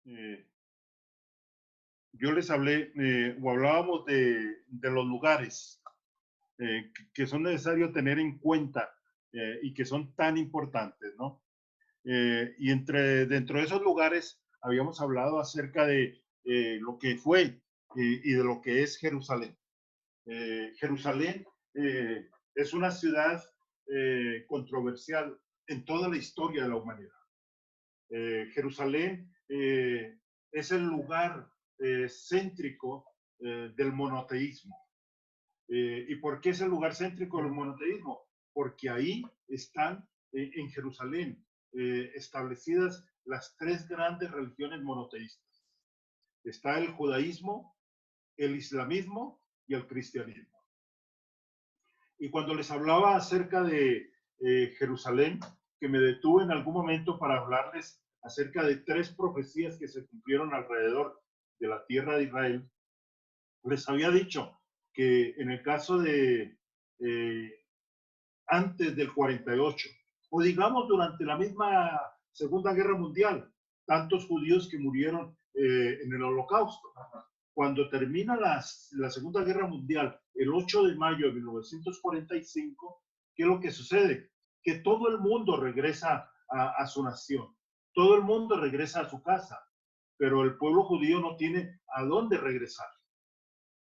Eh, yo les hablé o hablábamos de los lugares que son necesarios tener en cuenta y que son tan importantes, ¿no? Y dentro de esos lugares habíamos hablado acerca de lo que fue y de lo que es Jerusalén. Jerusalén es una ciudad controversial en toda la historia de la humanidad. Jerusalén es el lugar céntrico del monoteísmo. ¿Y por qué es el lugar céntrico del monoteísmo? Porque ahí están en Jerusalén establecidas las tres grandes religiones monoteístas. Está el judaísmo, el islamismo y el cristianismo. Y cuando les hablaba acerca de Jerusalén, que me detuve en algún momento para hablarles acerca de tres profecías que se cumplieron alrededor de la tierra de Israel, les había dicho que en el caso de antes del 48, o digamos durante la misma Segunda Guerra Mundial, tantos judíos que murieron en el Holocausto. Cuando termina la Segunda Guerra Mundial, el 8 de mayo de 1945, ¿qué es lo que sucede? Que todo el mundo regresa a su nación, todo el mundo regresa a su casa, pero el pueblo judío no tiene a dónde regresar.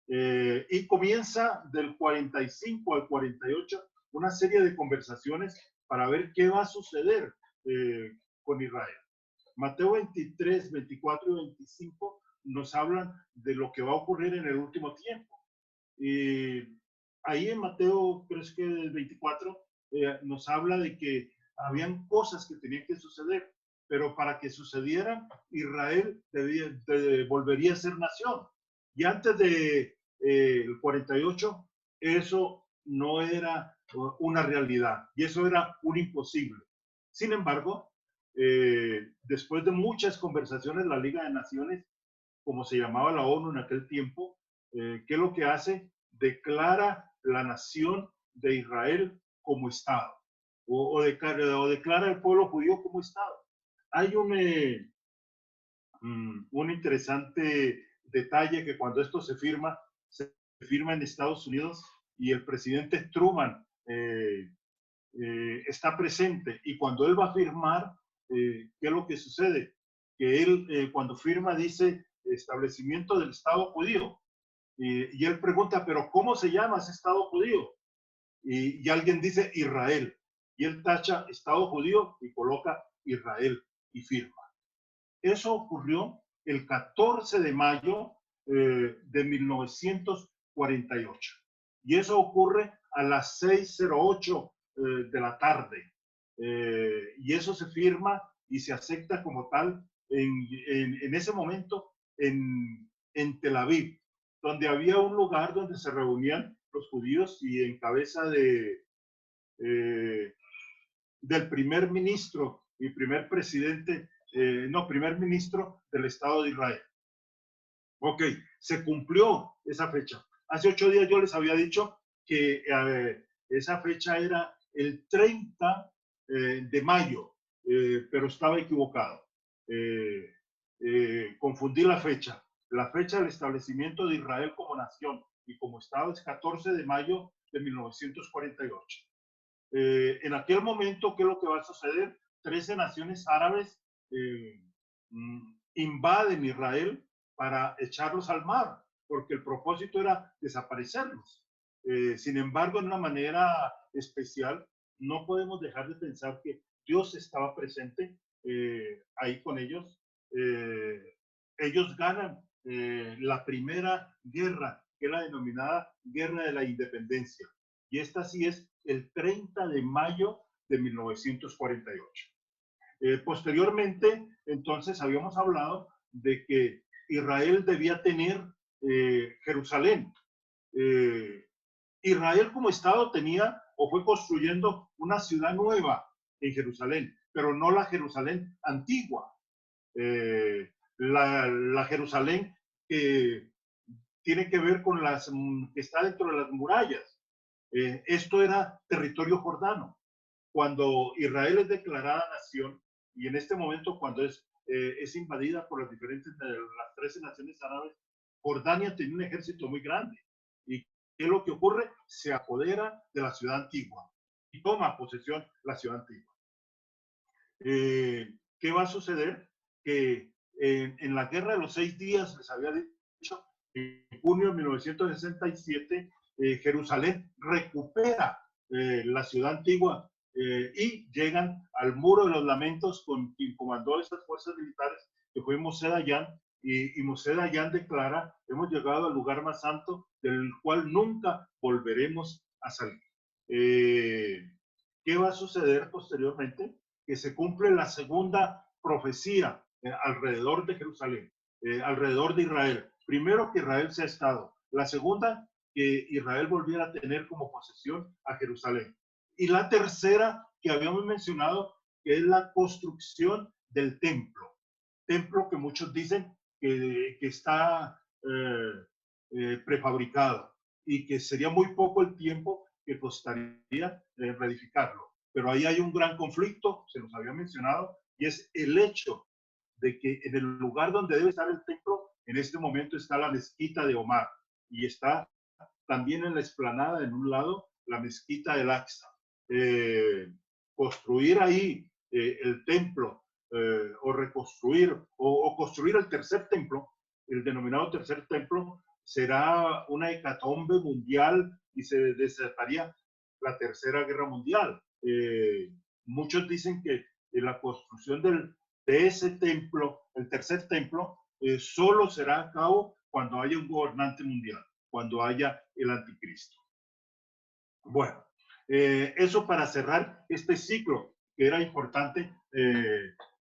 Y comienza del 45 al 48 una serie de conversaciones para ver qué va a suceder con Israel. Mateo 23, 24 y 25 nos hablan de lo que va a ocurrir en el último tiempo. Y ahí en Mateo, creo que el 24, nos habla de que habían cosas que tenían que suceder, pero para que sucedieran, Israel volvería a ser nación. Y antes de el 48, eso no era una realidad y eso era un imposible. Sin embargo, después de muchas conversaciones, la Liga de Naciones, como se llamaba la ONU en aquel tiempo, ¿qué es lo que hace? Declara la nación de Israel como Estado o declara el pueblo judío como Estado. Hay un interesante detalle que cuando esto se firma en Estados Unidos y el presidente Truman está presente y cuando él va a firmar, ¿qué es lo que sucede? Que él cuando firma dice establecimiento del Estado judío y él pregunta, pero ¿cómo se llama ese Estado judío? Y alguien dice Israel y él tacha Estado judío y coloca Israel y firma. Eso ocurrió el 14 de mayo de 1948. Y eso ocurre a las 6:08 de la tarde. Y eso se firma y se acepta como tal en ese momento en Tel Aviv, donde había un lugar donde se reunían los judíos y en cabeza eh, del primer ministro y primer presidente, primer ministro del Estado de Israel. Ok, se cumplió esa fecha. Hace 8 días yo les había dicho que esa fecha era el 30 de mayo, pero estaba equivocado. Confundí la fecha. La fecha del establecimiento de Israel como nación y como Estado es 14 de mayo de 1948. En aquel momento, ¿qué es lo que va a suceder? 13 naciones árabes invaden Israel para echarlos al mar, porque el propósito era desaparecerlos. Sin embargo, de una manera especial, no podemos dejar de pensar que Dios estaba presente ahí con ellos. Ellos ganan la primera guerra, que es la denominada Guerra de la Independencia. Y esta sí es el 30 de mayo de 1948. Posteriormente, entonces, habíamos hablado de que Israel debía tener Jerusalén. Israel como Estado tenía o fue construyendo una ciudad nueva en Jerusalén, pero no la Jerusalén antigua. La Jerusalén que tiene que ver con que está dentro de las murallas. Esto era territorio jordano. Cuando Israel es declarada nación, y en este momento cuando es es invadida por las diferentes, las 13 naciones árabes, Jordania tenía un ejército muy grande. ¿Y qué es lo que ocurre? Se apodera de la ciudad antigua y toma posesión la ciudad antigua. ¿Qué va a suceder? Que en la guerra de los 6 días, les había dicho, en junio de 1967, Jerusalén recupera la ciudad antigua y llegan al Muro de los Lamentos con quien comandó esas fuerzas militares, que fue Moshe Dayan, y Moshe Dayan declara: hemos llegado al lugar más santo del cual nunca volveremos a salir. ¿Qué va a suceder posteriormente? Que se cumple la segunda profecía alrededor de Jerusalén, alrededor de Israel. Primero, que Israel sea Estado. La segunda, que Israel volviera a tener como posesión a Jerusalén. Y la tercera, que habíamos mencionado, que es la construcción del templo. Templo que muchos dicen que está prefabricado y que sería muy poco el tiempo que costaría reedificarlo. Pero ahí hay un gran conflicto, se los había mencionado, y es el hecho de que en el lugar donde debe estar el templo, en este momento está la mezquita de Omar, y está también en la explanada, en un lado, la mezquita del Aqsa. Construir ahí el templo, o reconstruir, o construir el tercer templo, el denominado tercer templo, será una hecatombe mundial y se desataría la tercera guerra mundial. Muchos dicen que la construcción de ese templo, el tercer templo, solo será a cabo cuando haya un gobernante mundial, cuando haya el anticristo. Bueno, eso para cerrar este ciclo, que era importante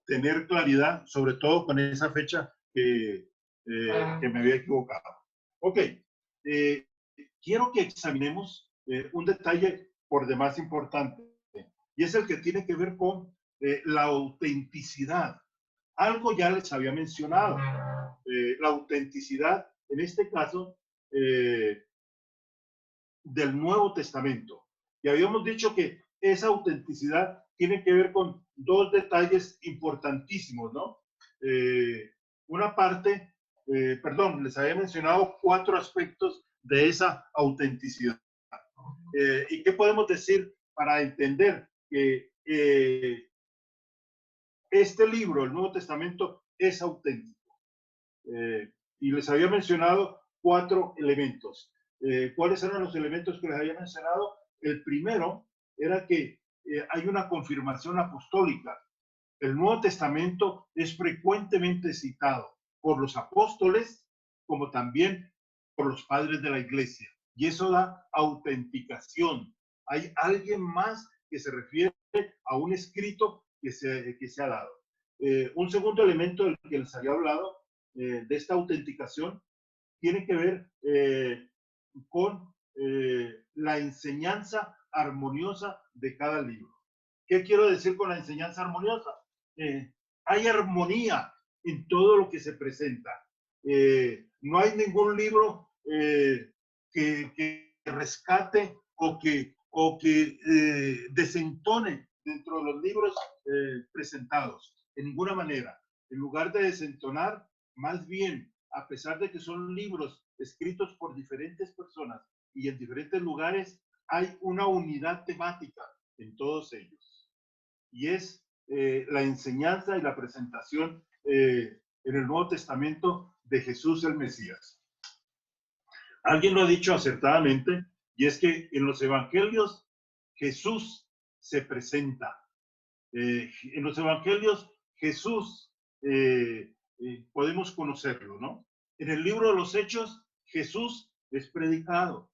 tener claridad, sobre todo con esa fecha que me había equivocado. Ok, quiero que examinemos un detalle por demás importante, y es el que tiene que ver con la autenticidad. Algo ya les había mencionado, la autenticidad, en este caso, del Nuevo Testamento. Y habíamos dicho que esa autenticidad tiene que ver con dos detalles importantísimos, ¿no? Una parte, perdón, les había mencionado 4 aspectos de esa autenticidad. ¿Y qué podemos decir para entender que este libro, el Nuevo Testamento, es auténtico? Y les había mencionado 4 elementos. ¿Cuáles eran los elementos que les había mencionado? El primero era que hay una confirmación apostólica. El Nuevo Testamento es frecuentemente citado por los apóstoles como también por los padres de la iglesia. Y eso da autenticación. Hay alguien más que se refiere a un escrito que se ha dado. Un segundo elemento del que les había hablado, de esta autenticación, tiene que ver con la enseñanza armoniosa de cada libro. ¿Qué quiero decir con la enseñanza armoniosa? Hay armonía en todo lo que se presenta. No hay ningún libro que rescate o que desentone dentro de los libros presentados, en ninguna manera. En lugar de desentonar, más bien, a pesar de que son libros escritos por diferentes personas y en diferentes lugares, hay una unidad temática en todos ellos. Y es la enseñanza y la presentación en el Nuevo Testamento de Jesús el Mesías. Alguien lo ha dicho acertadamente, y es que en los evangelios Jesús se presenta. En los evangelios Jesús podemos conocerlo, ¿no? En el libro de los Hechos Jesús es predicado,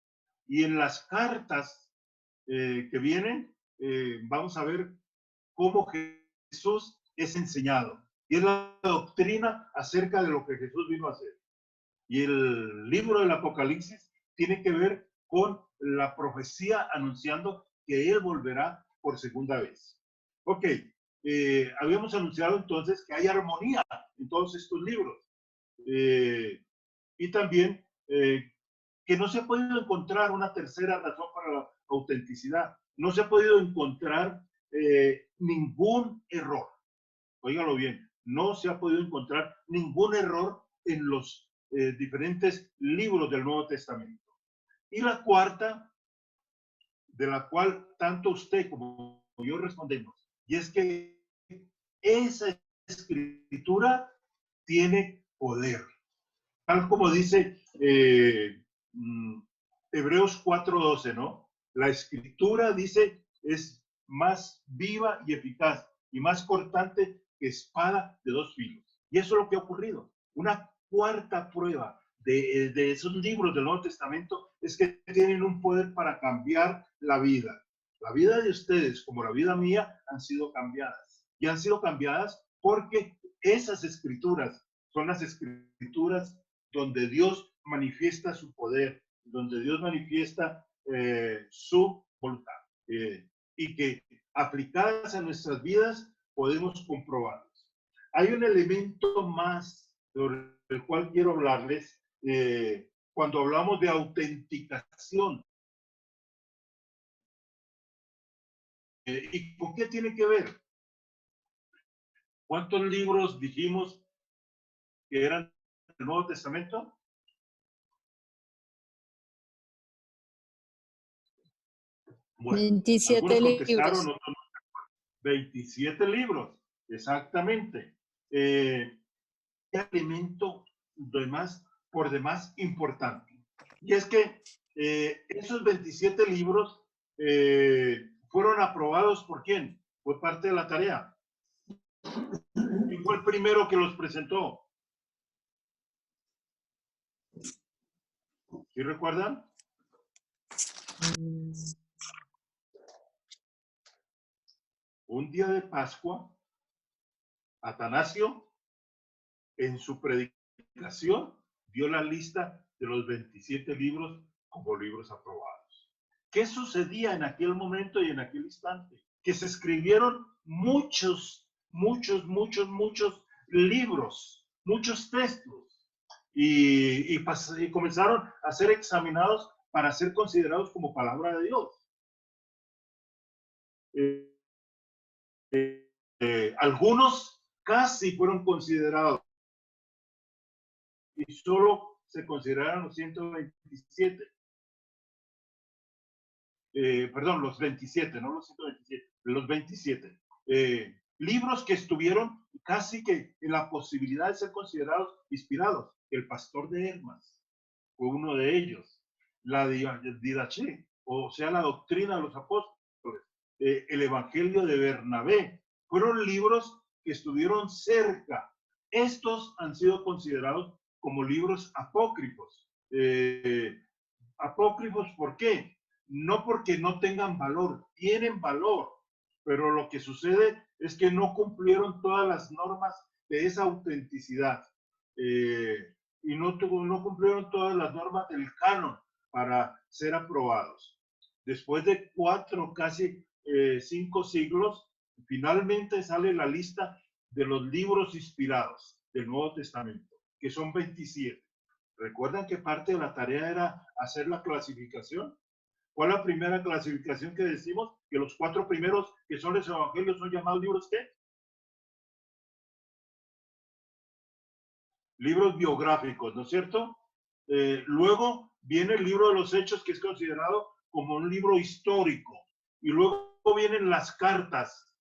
y en las cartas que vienen vamos a ver cómo Jesús es enseñado, y es la doctrina acerca de lo que Jesús vino a hacer. Y el libro del Apocalipsis tiene que ver con la profecía anunciando que Él volverá por segunda vez. Ok, habíamos anunciado entonces que hay armonía en todos estos libros. Y también que no se ha podido encontrar una tercera razón para la autenticidad. No se ha podido encontrar ningún error. Óigalo bien, no se ha podido encontrar ningún error en los diferentes libros del Nuevo Testamento. Y la cuarta, de la cual tanto usted como yo respondemos, y es que esa escritura tiene poder. Tal como dice Hebreos 4:12, ¿no? La escritura, dice, es más viva y eficaz y más cortante que espada de dos filos. Y eso es lo que ha ocurrido. Una cuarta prueba de esos libros del Nuevo Testamento es que tienen un poder para cambiar la vida. La vida de ustedes, como la vida mía, han sido cambiadas. Y han sido cambiadas porque esas escrituras son las escrituras donde Dios manifiesta su poder, donde Dios manifiesta su voluntad. Y que aplicadas a nuestras vidas podemos comprobarlas. Hay un elemento más sobre el cual quiero hablarles cuando hablamos de autenticación. ¿Y con qué tiene que ver? ¿Cuántos libros dijimos que eran del Nuevo Testamento? Bueno, 27 libros. Otros 27 libros, exactamente. Elemento por demás importante. Y es que esos 27 libros fueron aprobados ¿por quién? Fue parte de la tarea. ¿Quién fue el primero que los presentó? ¿Sí recuerdan? Un día de Pascua, Atanasio, en su predicación, dio la lista de los 27 libros como libros aprobados. ¿Qué sucedía en aquel momento y en aquel instante? Que se escribieron muchos libros, muchos textos, y comenzaron a ser examinados para ser considerados como palabra de Dios. Algunos casi fueron considerados y solo se consideraron los 127. Perdón, los 27, no los 127, los 27. Libros que estuvieron casi que en la posibilidad de ser considerados inspirados. El Pastor de Hermas fue uno de ellos. La Didache, o sea, la doctrina de los apóstoles. El Evangelio de Bernabé. Fueron libros que estuvieron cerca. Estos han sido considerados como libros apócrifos. Apócrifos, ¿por qué? No porque no tengan valor, tienen valor, pero lo que sucede es que no cumplieron todas las normas de esa autenticidad y no cumplieron todas las normas del canon para ser aprobados. Después de casi 5 siglos, finalmente sale la lista de los libros inspirados del Nuevo Testamento, que son 27. ¿Recuerdan que parte de la tarea era hacer la clasificación? ¿Cuál es la primera clasificación que decimos? Que los 4 primeros, que son los evangelios, son llamados libros ¿qué? Libros biográficos, ¿no es cierto? Luego viene el libro de los Hechos, que es considerado como un libro histórico. Y luego vienen las cartas,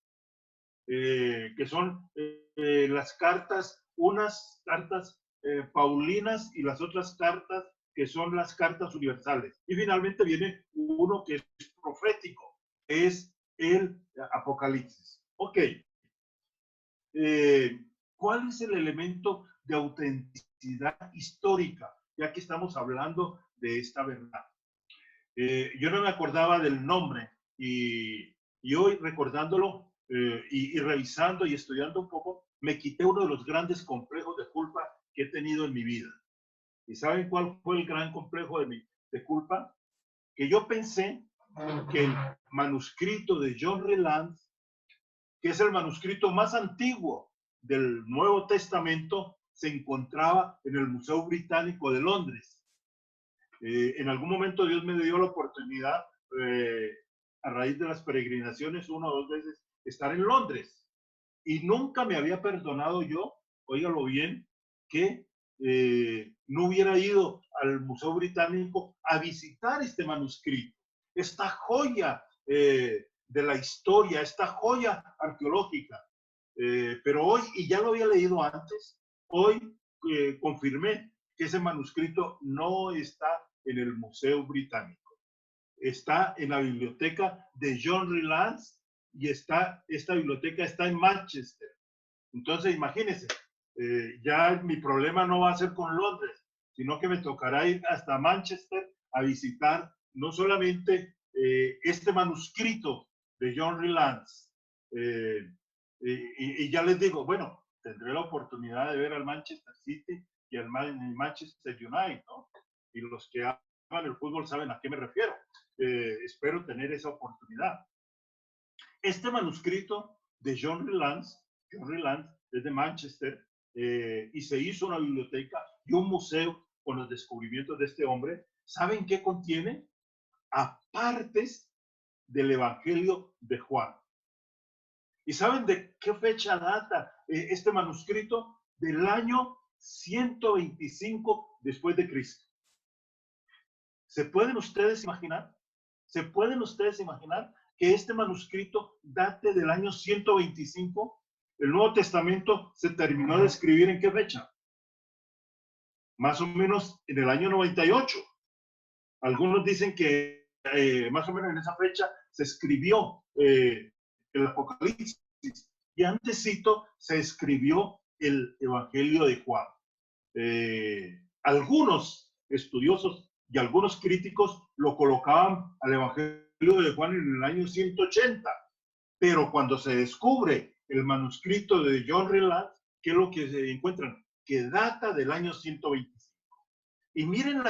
que son las cartas, unas cartas paulinas y las otras cartas que son las cartas universales. Y finalmente viene uno que es profético, es el Apocalipsis. Ok. ¿Cuál es el elemento de autenticidad histórica? Ya que estamos hablando de esta verdad. Yo no me acordaba del nombre y hoy recordándolo y revisando y estudiando un poco, me quité uno de los grandes complejos de culpa que he tenido en mi vida. ¿Y saben cuál fue el gran complejo de culpa? Que yo pensé que el manuscrito de John Rylands, que es el manuscrito más antiguo del Nuevo Testamento, se encontraba en el Museo Británico de Londres. En algún momento Dios me dio la oportunidad, a raíz de las peregrinaciones, 1 o 2 veces, estar en Londres. Y nunca me había perdonado yo, óigalo bien, que no hubiera ido al Museo Británico a visitar este manuscrito, esta joya de la historia, esta joya arqueológica. Pero hoy, y ya lo había leído antes, hoy confirmé que ese manuscrito no está en el Museo Británico. Está en la biblioteca de John Rylands y esta biblioteca está en Manchester. Entonces, imagínense, ya mi problema no va a ser con Londres, sino que me tocará ir hasta Manchester a visitar no solamente este manuscrito de John Rylands, y ya les digo, bueno, tendré la oportunidad de ver al Manchester City y al Manchester United, ¿no? Y los que aman el fútbol saben a qué me refiero. Espero tener esa oportunidad. Este manuscrito de John Rylands es de Manchester, y se hizo una biblioteca y un museo con los descubrimientos de este hombre. ¿Saben qué contiene? Apartes del Evangelio de Juan. ¿Y saben de qué fecha data este manuscrito? Del año 125 después de Cristo. ¿Se pueden ustedes imaginar? ¿Se pueden ustedes imaginar que este manuscrito date del año 125? El Nuevo Testamento se terminó de escribir ¿en qué fecha? Más o menos en el año 98. Algunos dicen que más o menos en esa fecha se escribió el Apocalipsis, y antesito se escribió el Evangelio de Juan. Algunos estudiosos y algunos críticos lo colocaban al Evangelio de Juan en el año 180, pero cuando se descubre el manuscrito de John Rylands, ¿qué es lo que se encuentran? Que data del año 125. Y miren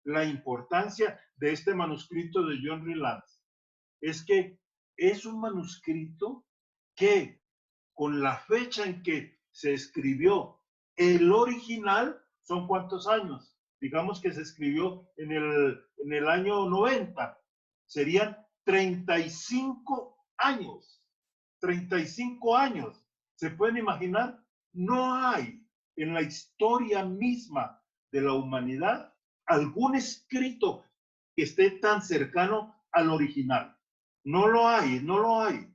la importancia de este manuscrito de John Rylands. Es que es un manuscrito que, con la fecha en que se escribió el original, ¿son cuántos años? Digamos que se escribió en el año 90, serían 35 años. 35 años. ¿Se pueden imaginar? No hay en la historia misma de la humanidad algún escrito que esté tan cercano al original. No lo hay, no lo hay.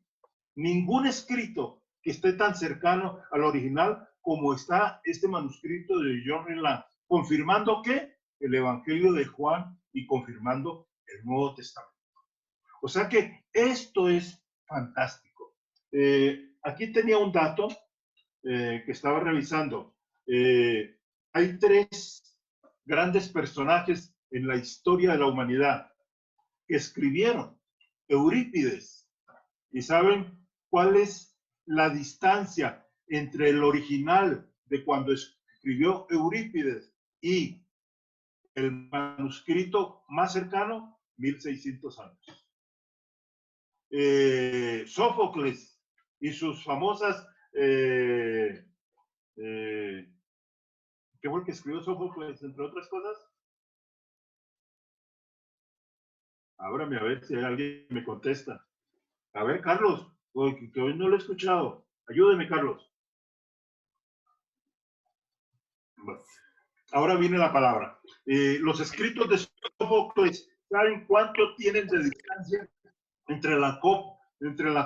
Ningún escrito que esté tan cercano al original como está este manuscrito de John Rylands, confirmando que el Evangelio de Juan y confirmando el Nuevo Testamento. O sea que esto es fantástico. Aquí tenía un dato que estaba revisando. Hay 3 grandes personajes en la historia de la humanidad que escribieron. Eurípides. ¿Y saben cuál es la distancia entre el original de cuando escribió Eurípides y el manuscrito más cercano? 1600 años. Sófocles y sus famosas ¿qué fue el que escribió Sófocles, entre otras cosas? Ábrame a ver si alguien me contesta. A ver, Carlos, que hoy no lo he escuchado. Ayúdeme, Carlos. Bueno, ahora viene la palabra. Los escritos de Sófocles, ¿saben cuánto tienen de distancia entre la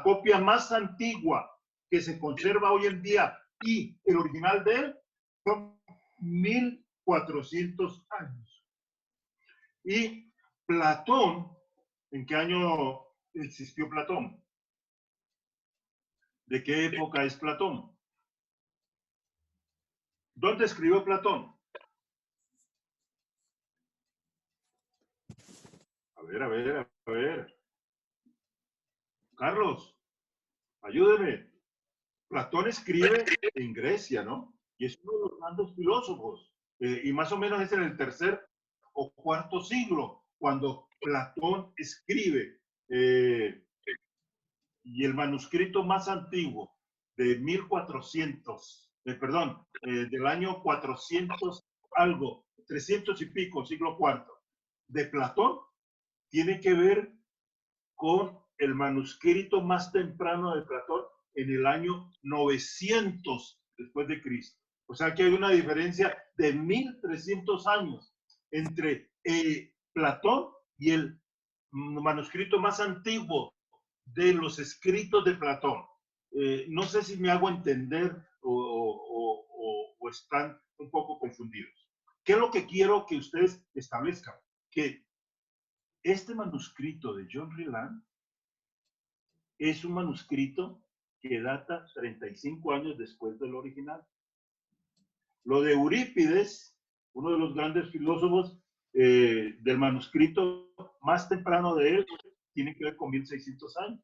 copia más antigua que se conserva hoy en día y el original de él? Son 1400 años. Y Platón, ¿en qué año existió Platón? ¿De qué época es Platón? ¿Dónde escribió Platón? A ver. Carlos, ayúdeme. Platón escribe en Grecia, ¿no? Y es uno de los grandes filósofos. Y más o menos es en el 3er o 4º siglo cuando Platón escribe. Y el manuscrito más antiguo de 1400, del año 400 algo, 300 y pico, siglo IV, de Platón, tiene que ver con el manuscrito más temprano de Platón en el año 900 después de Cristo. O sea que hay una diferencia de 1300 años entre Platón y el manuscrito más antiguo de los escritos de Platón. No sé si me hago entender o están un poco confundidos. ¿Qué es lo que quiero que ustedes establezcan? Que este manuscrito de John Ryland es un manuscrito que data 35 años después del original. Lo de Eurípides, uno de los grandes filósofos del manuscrito más temprano de él, tiene que ver con 1600 años.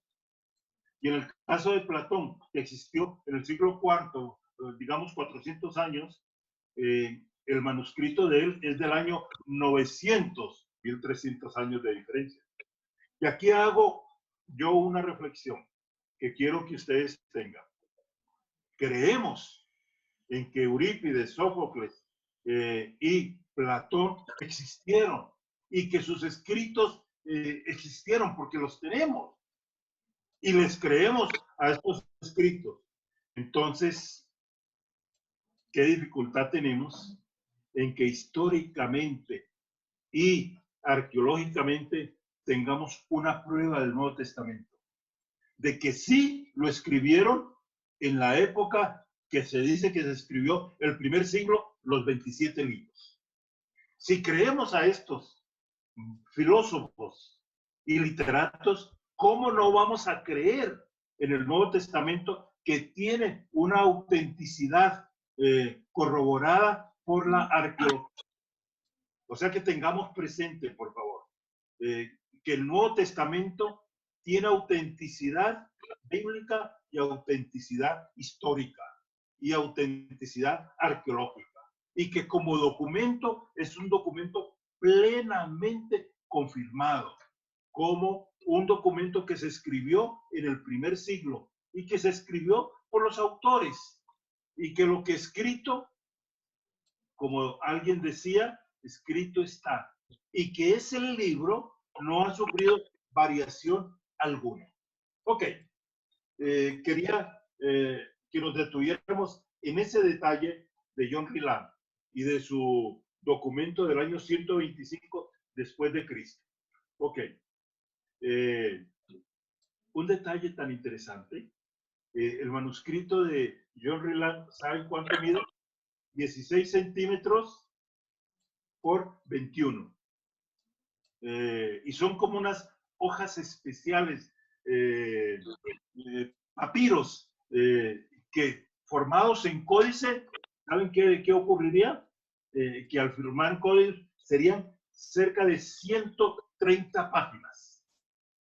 Y en el caso de Platón, que existió en el siglo IV, digamos 400 años, el manuscrito de él es del año 900, 1300 años de diferencia. Y aquí hago yo una reflexión que quiero que ustedes tengan. Creemos en que Eurípides, Sófocles y Platón existieron y que sus escritos existieron porque los tenemos y les creemos a estos escritos. Entonces, ¿qué dificultad tenemos en que históricamente y arqueológicamente tengamos una prueba del Nuevo Testamento? De que sí lo escribieron en la época que se dice que se escribió el primer siglo, los 27 libros. Si creemos a estos filósofos y literatos, ¿cómo no vamos a creer en el Nuevo Testamento que tiene una autenticidad corroborada por la arqueología? O sea que tengamos presente, por favor, que el Nuevo Testamento tiene autenticidad bíblica y autenticidad histórica y autenticidad arqueológica. Y que como documento es un documento plenamente confirmado, como un documento que se escribió en el primer siglo y que se escribió por los autores y que lo que escrito, como alguien decía, escrito está, y que ese libro no ha sufrido variación alguna. Ok, quería que nos detuviéramos en ese detalle de John Ryland y de su documento del año 125 después de Cristo. Ok, un detalle tan interesante, el manuscrito de John Ryland, ¿saben cuánto mide? 16 centímetros por 21. Y son como unas hojas especiales, papiros, que formados en códice, ¿saben qué ocurriría? Que al firmar códice serían cerca de 130 páginas,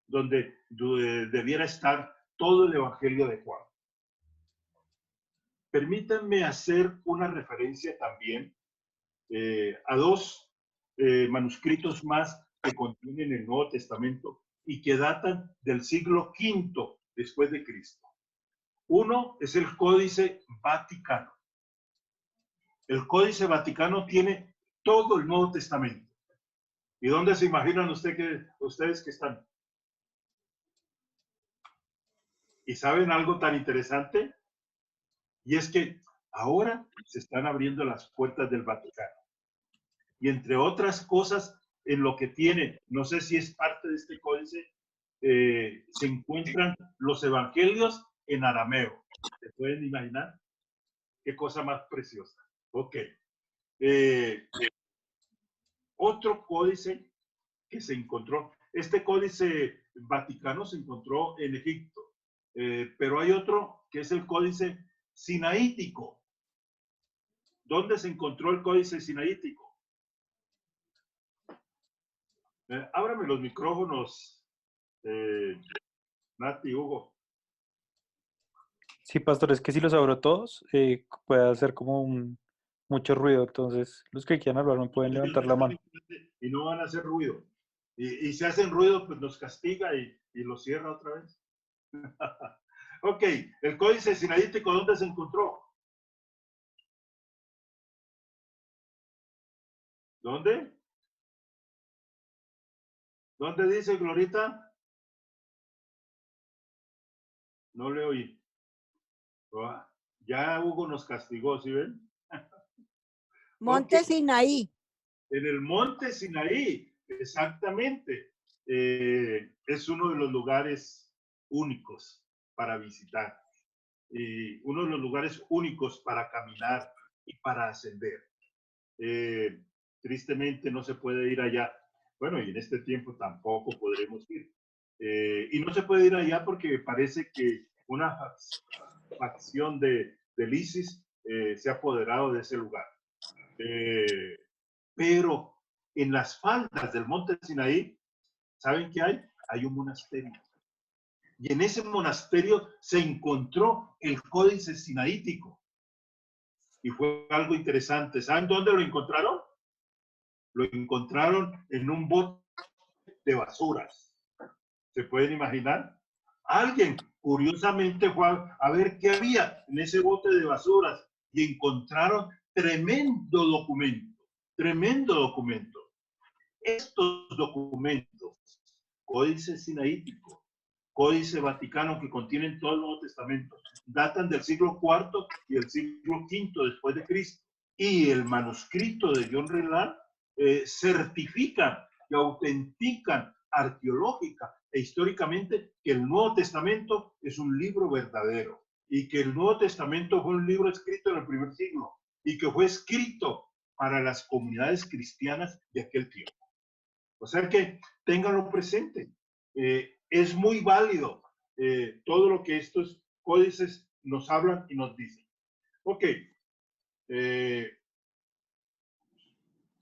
donde debiera estar todo el Evangelio de Juan. Permítanme hacer una referencia también a dos manuscritos más que contienen el Nuevo Testamento y que datan del siglo V después de Cristo. Uno es el Códice Vaticano. El Códice Vaticano tiene todo el Nuevo Testamento. ¿Y dónde se imaginan ustedes que están? ¿Y saben algo tan interesante? Y es que ahora se están abriendo las puertas del Vaticano. Y entre otras cosas, en lo que tiene, no sé si es parte de este códice, se encuentran los evangelios en arameo. ¿Se pueden imaginar? Qué cosa más preciosa. Ok. Otro códice que se encontró, este códice vaticano se encontró en Egipto, pero hay otro que es el códice sinaítico. ¿Dónde se encontró el códice sinaítico? Ábrame los micrófonos, Nati, Hugo. Sí, pastor, es que si los abro todos, puede hacer como mucho ruido. Entonces, los que quieran hablar me pueden levantar la mano. Y no van a hacer ruido. Y si hacen ruido, pues nos castiga y lo cierra otra vez. Ok, el códice sinaítico, ¿dónde se encontró? ¿Dónde? ¿Dónde dice Glorita? No le oí. Ya Hugo nos castigó, ¿sí ven? Monte Ok. Sinaí. En el monte Sinaí, exactamente. Es uno de los lugares únicos para visitar. Y uno de los lugares únicos para caminar y para ascender. Tristemente no se puede ir allá. Bueno, y en este tiempo tampoco podremos ir. Y no se puede ir allá porque parece que una facción del ISIS se ha apoderado de ese lugar. Pero en las faldas del monte Sinaí, ¿saben qué hay? Hay un monasterio. Y en ese monasterio se encontró el códice sinaítico. Y fue algo interesante. ¿Saben dónde lo encontraron? Lo encontraron en un bote de basuras. ¿Se pueden imaginar? Alguien curiosamente fue a ver qué había en ese bote de basuras y encontraron tremendo documento, tremendo documento. Estos documentos, códice sinaítico, códice vaticano que contienen todo el Nuevo Testamento, datan del siglo IV y el siglo V después de Cristo. Y el manuscrito de John Renard certifican y autentican arqueológica e históricamente que el Nuevo Testamento es un libro verdadero y que el Nuevo Testamento fue un libro escrito en el primer siglo y que fue escrito para las comunidades cristianas de aquel tiempo. O sea que ténganlo presente. Es muy válido todo lo que estos códices nos hablan y nos dicen. Ok.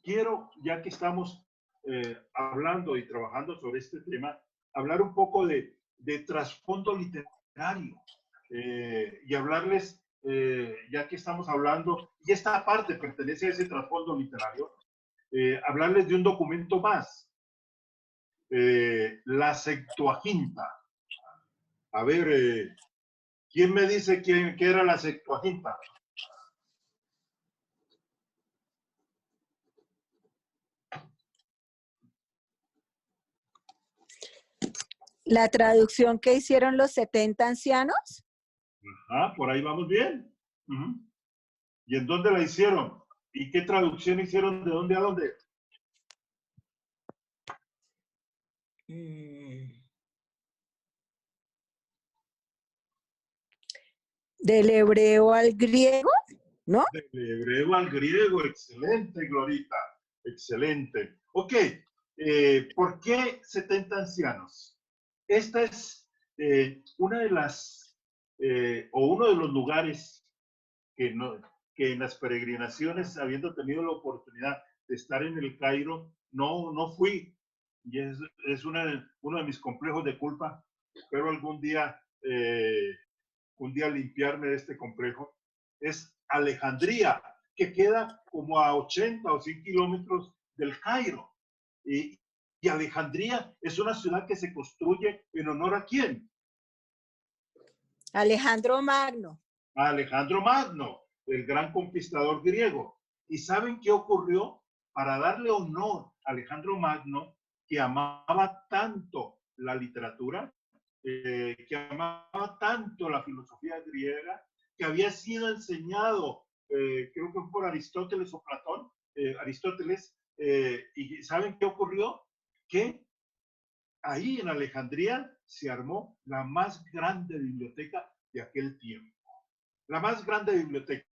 Quiero, ya que estamos hablando y trabajando sobre este tema, hablar un poco de trasfondo literario y hablarles, ya que estamos hablando, y esta parte pertenece a ese trasfondo literario, hablarles de un documento más, la Septuaginta. A ver, ¿quién me dice qué era la Septuaginta? La traducción que hicieron los 70 ancianos. Ajá, por ahí vamos bien. ¿Y en dónde la hicieron? ¿Y qué traducción hicieron de dónde a dónde? Del hebreo al griego, ¿no? Del hebreo al griego, excelente, Glorita, excelente. Ok, ¿por qué 70 ancianos? Esta es una de las, o uno de los lugares que en las peregrinaciones, habiendo tenido la oportunidad de estar en el Cairo, no fui. Y es uno de mis complejos de culpa. Espero algún día, limpiarme de este complejo. Es Alejandría, que queda como a 80 o 100 kilómetros del Cairo. Y Alejandría es una ciudad que se construye en honor a ¿quién? Alejandro Magno. A Alejandro Magno, el gran conquistador griego. ¿Y saben qué ocurrió? Para darle honor a Alejandro Magno, que amaba tanto la literatura, que amaba tanto la filosofía griega, que había sido enseñado, creo que por Aristóteles o Platón, Aristóteles, y ¿saben qué ocurrió? Que ahí en Alejandría se armó la más grande biblioteca de aquel tiempo. La más grande biblioteca.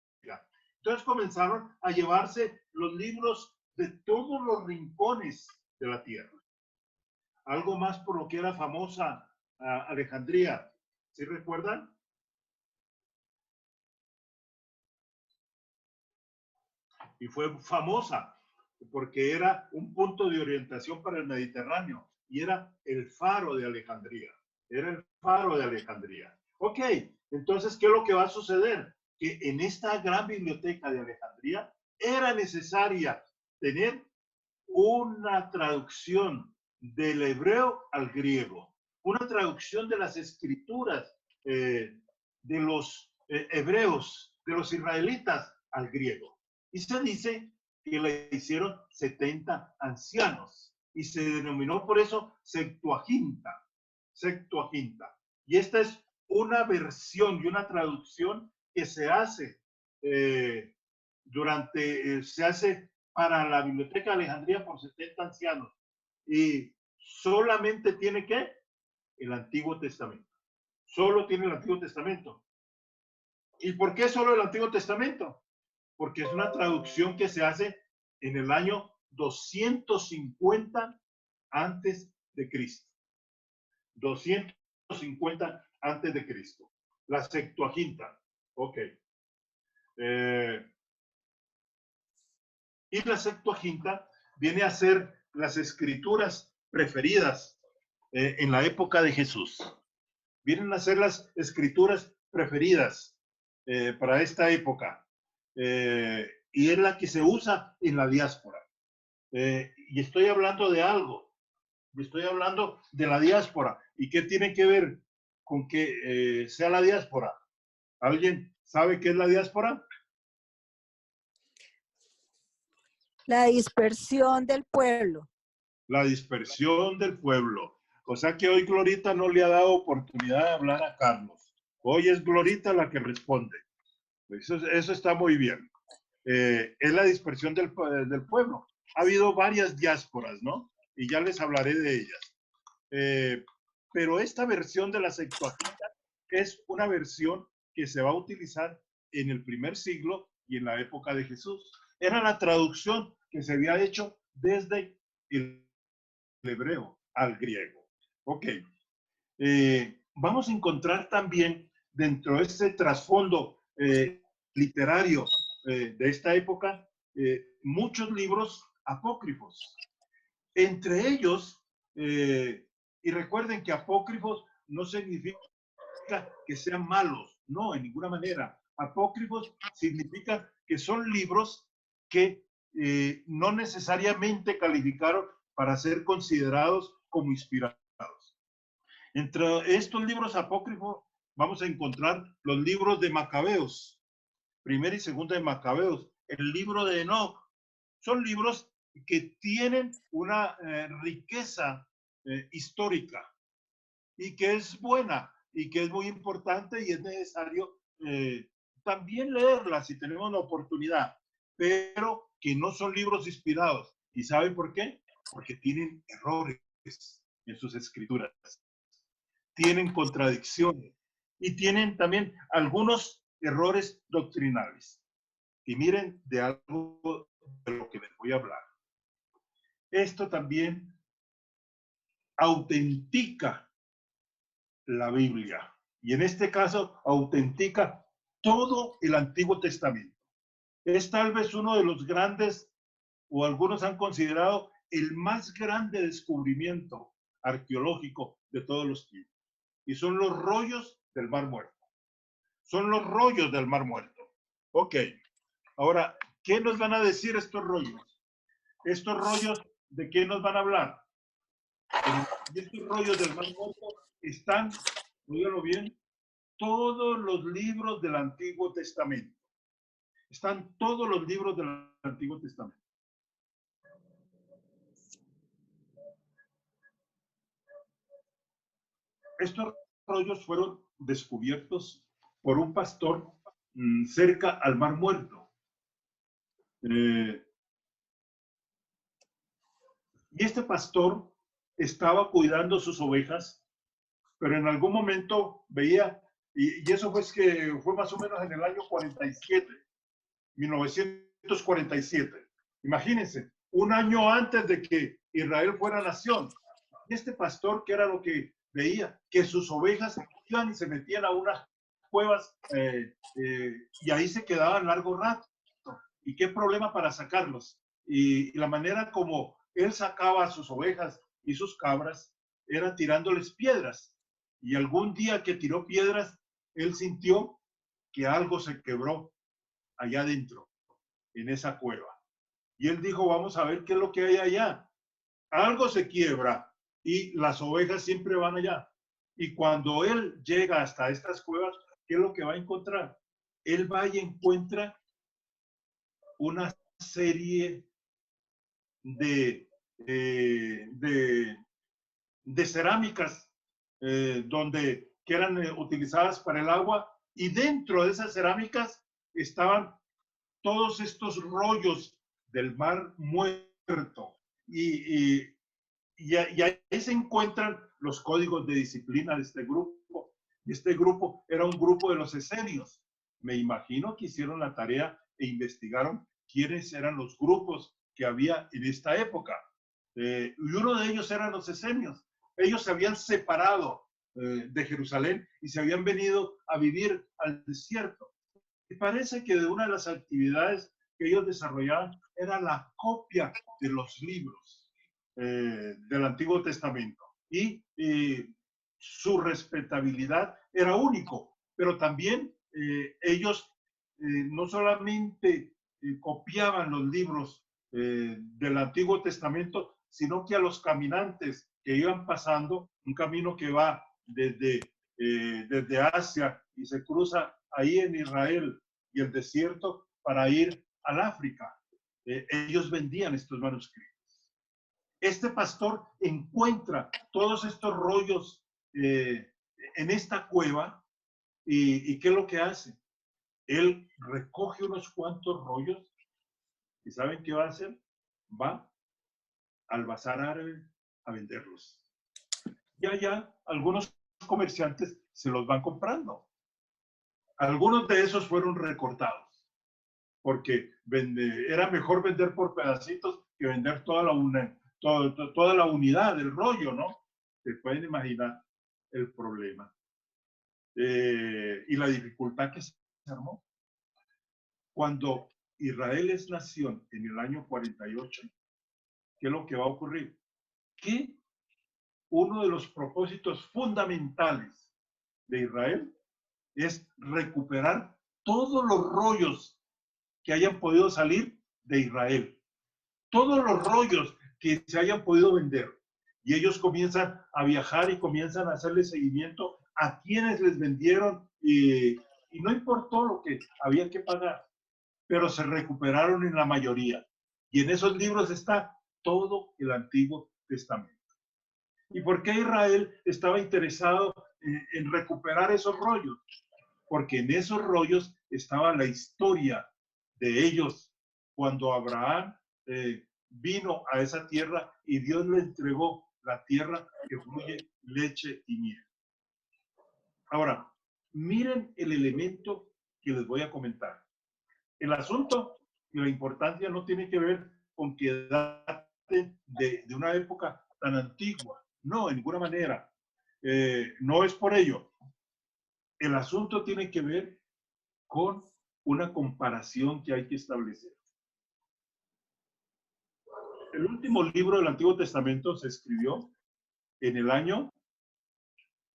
Entonces comenzaron a llevarse los libros de todos los rincones de la tierra. Algo más por lo que era famosa Alejandría. ¿Sí recuerdan? Y fue famosa porque era un punto de orientación para el Mediterráneo y era el faro de Alejandría. Era el faro de Alejandría. Ok, entonces, ¿qué es lo que va a suceder? Que en esta gran biblioteca de Alejandría era necesaria tener una traducción del hebreo al griego, una traducción de las escrituras de los hebreos, de los israelitas al griego. Y se dice que le hicieron 70 ancianos y se denominó por eso Septuaginta. Septuaginta. Y esta es una versión y una traducción que se hace se hace para la Biblioteca de Alejandría por 70 ancianos. Y solamente tiene ¿qué? El Antiguo Testamento. Solo tiene el Antiguo Testamento. ¿Y por qué solo el Antiguo Testamento? Porque es una traducción que se hace en el año 250 antes de Cristo. 250 antes de Cristo. La Septuaginta. Ok. Y la Septuaginta viene a ser las escrituras preferidas en la época de Jesús. Vienen a ser las escrituras preferidas para esta época. Y es la que se usa en la diáspora. Y estoy hablando de algo. Estoy hablando de la diáspora. ¿Y qué tiene que ver con que sea la diáspora? ¿Alguien sabe qué es la diáspora? La dispersión del pueblo. La dispersión del pueblo. O sea que hoy Glorita no le ha dado oportunidad de hablar a Carlos. Hoy es Glorita la que responde. Eso está muy bien. Es la dispersión del pueblo. Ha habido varias diásporas, ¿no? Y ya les hablaré de ellas. Pero esta versión de la Septuaginta es una versión que se va a utilizar en el primer siglo y en la época de Jesús. Era la traducción que se había hecho desde el hebreo al griego. Ok. Vamos a encontrar también dentro de este trasfondo literario de esta época muchos libros apócrifos. Entre ellos, y recuerden que apócrifos no significa que sean malos, no, en ninguna manera. Apócrifos significa que son libros que no necesariamente calificaron para ser considerados como inspirados. Entre estos libros apócrifos vamos a encontrar los libros de Macabeos, primera y segunda de Macabeos, el libro de Enoch. Son libros que tienen una riqueza histórica y que es buena y que es muy importante y es necesario también leerla si tenemos la oportunidad, pero que no son libros inspirados. ¿Y saben por qué? Porque tienen errores en sus escrituras, tienen contradicciones y tienen también algunos errores doctrinales. Y miren de algo de lo que les voy a hablar. Esto también autentica la Biblia. Y en este caso, autentica todo el Antiguo Testamento. Es tal vez uno de los grandes, o algunos han considerado, el más grande descubrimiento arqueológico de todos los tiempos. Y son los rollos del Mar Muerto. Son los rollos del Mar Muerto. Ok. Ahora, ¿qué nos van a decir estos rollos? Estos rollos, ¿de qué nos van a hablar? Y estos rollos del Mar Muerto están, óigalo bien, todos los libros del Antiguo Testamento. Están todos los libros del Antiguo Testamento. Estos rollos fueron descubiertos por un pastor cerca al Mar Muerto. Y este pastor estaba cuidando sus ovejas, pero en algún momento veía, y eso fue más o menos en el año 47, 1947. Imagínense, un año antes de que Israel fuera nación. Y este pastor, ¿qué era lo que veía? Que sus ovejas iban y se metían a unas cuevas y ahí se quedaban largo rato. ¿Y qué problema para sacarlos? Y la manera como él sacaba a sus ovejas y sus cabras era tirándoles piedras. Y algún día que tiró piedras, él sintió que algo se quebró allá adentro, en esa cueva. Y él dijo, vamos a ver qué es lo que hay allá. Algo se quiebra y las ovejas siempre van allá. Y cuando él llega hasta estas cuevas, ¿qué es lo que va a encontrar? Él va y encuentra una serie de cerámicas donde que eran utilizadas para el agua, y dentro de esas cerámicas estaban todos estos rollos del Mar Muerto. Y ahí se encuentran los códigos de disciplina de este grupo. Y este grupo era un grupo de los esenios. Me imagino que hicieron la tarea e investigaron quiénes eran los grupos que había en esta época. Y uno de ellos eran los esenios. Ellos se habían separado de Jerusalén y se habían venido a vivir al desierto. Y parece que de una de las actividades que ellos desarrollaban era la copia de los libros del Antiguo Testamento. Y su respetabilidad era único, pero también ellos no solamente copiaban los libros del Antiguo Testamento, sino que a los caminantes que iban pasando, un camino que va desde Asia y se cruza ahí en Israel y el desierto para ir al África. Ellos vendían estos manuscritos. Este pastor encuentra todos estos rollos en esta cueva y ¿qué es lo que hace? Él recoge unos cuantos rollos y ¿saben qué va a hacer? Va al bazar árabe a venderlos. Y allá algunos comerciantes se los van comprando. Algunos de esos fueron recortados, porque era mejor vender por pedacitos que vender toda la unidad del rollo, ¿no? Se pueden imaginar el problema y la dificultad que se armó. Cuando Israel es nación en el año 48, ¿qué es lo que va a ocurrir? Que uno de los propósitos fundamentales de Israel es recuperar todos los rollos que hayan podido salir de Israel. Todos los rollos que se hayan podido vender. Y ellos comienzan a viajar y comienzan a hacerle seguimiento a quienes les vendieron y no importó lo que había que pagar, pero se recuperaron en la mayoría. Y en esos libros está todo el Antiguo Testamento. ¿Y por qué Israel estaba interesado en recuperar esos rollos? Porque en esos rollos estaba la historia de ellos cuando Abraham vino a esa tierra y Dios le entregó la tierra que fluye leche y miel. Ahora, miren el elemento que les voy a comentar. El asunto y la importancia no tiene que ver con que date de una época tan antigua. No, en ninguna manera. No es por ello. El asunto tiene que ver con una comparación que hay que establecer. El último libro del Antiguo Testamento se escribió en el año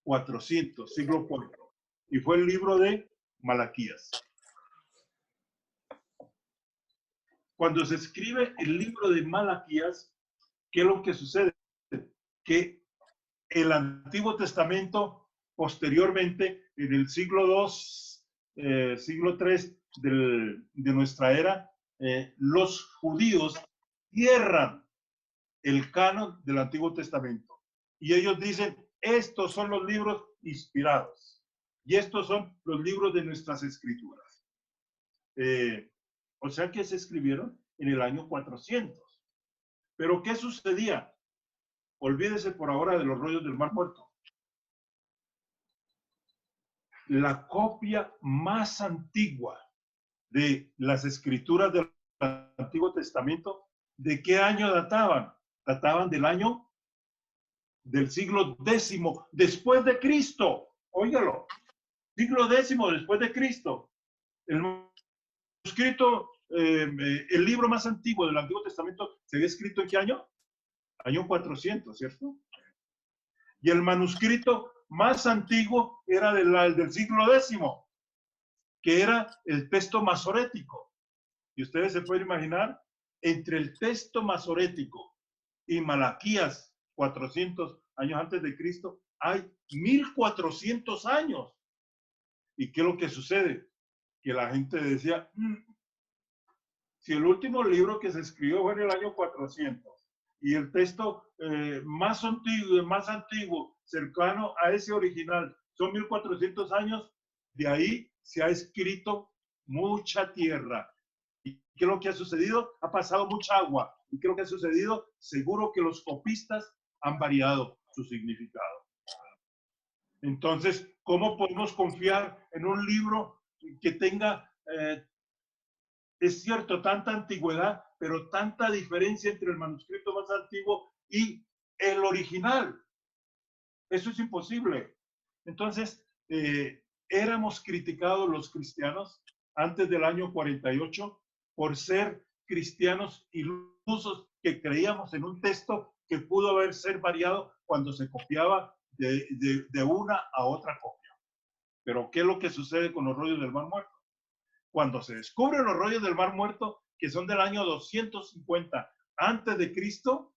400, siglo IV, y fue el libro de Malaquías. Cuando se escribe el libro de Malaquías, ¿qué es lo que sucede? Que el Antiguo Testamento, posteriormente, en el siglo II, siglo III de nuestra era, los judíos cierran el canon del Antiguo Testamento. Y ellos dicen, estos son los libros inspirados. Y estos son los libros de nuestras escrituras. O sea que se escribieron en el año 400. Pero ¿qué sucedía? Olvídese por ahora de los rollos del Mar Muerto. La copia más antigua de las escrituras del Antiguo Testamento, ¿de qué año databan? Databan del siglo X después de Cristo. Óigalo, siglo X después de Cristo. El manuscrito, el libro más antiguo del Antiguo Testamento, ¿se había escrito en qué año? Año 400, ¿cierto? Y el manuscrito más antiguo era del siglo X, que era el texto masorético. Y ustedes se pueden imaginar, entre el texto masorético y Malaquías, 400 años antes de Cristo, hay 1400 años. ¿Y qué es lo que sucede? Que la gente decía, si el último libro que se escribió fue en el año 400 y el texto más antiguo, cercano a ese original, son 1400 años, de ahí se ha escrito mucha tierra. ¿Y qué es lo que ha sucedido? Ha pasado mucha agua. ¿Y qué es lo que ha sucedido? Seguro que los copistas han variado su significado. Entonces, ¿cómo podemos confiar en un libro que tenga, es cierto, tanta antigüedad, pero tanta diferencia entre el manuscrito más antiguo y el original? Eso es imposible. Entonces, éramos criticados los cristianos antes del año 48 por ser cristianos ilusos que creíamos en un texto que pudo haber ser variado cuando se copiaba de una a otra copia. Pero ¿qué es lo que sucede con los rollos del Mar Muerto? Cuando se descubren los rollos del Mar Muerto, que son del año 250 antes de Cristo,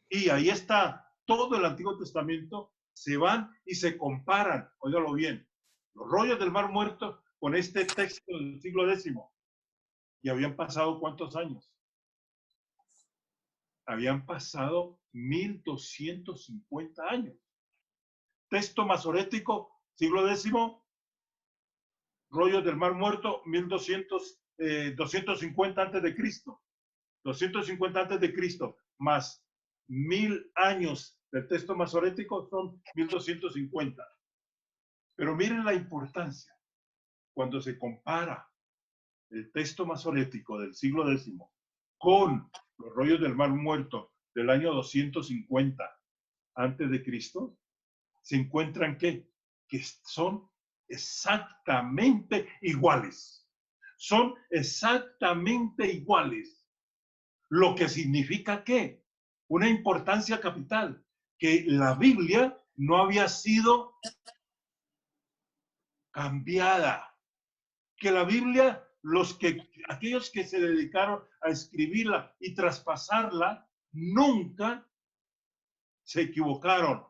y ahí está todo el Antiguo Testamento, se van y se comparan, óigalo bien, los rollos del Mar Muerto con este texto del siglo X. ¿Y habían pasado cuántos años? Habían pasado 1250 años. Texto masorético, siglo X, rollos del Mar Muerto, 250 antes de Cristo. 250 antes de Cristo, más 1000 años del texto masorético son 1250. Pero miren la importancia cuando se compara el texto masorético del siglo X con los rollos del Mar Muerto del año 250 antes de Cristo, se encuentran que son exactamente iguales. Son exactamente iguales. Lo que significa que una importancia capital, que la Biblia no había sido cambiada, que la Biblia, aquellos que se dedicaron a escribirla y traspasarla, nunca se equivocaron,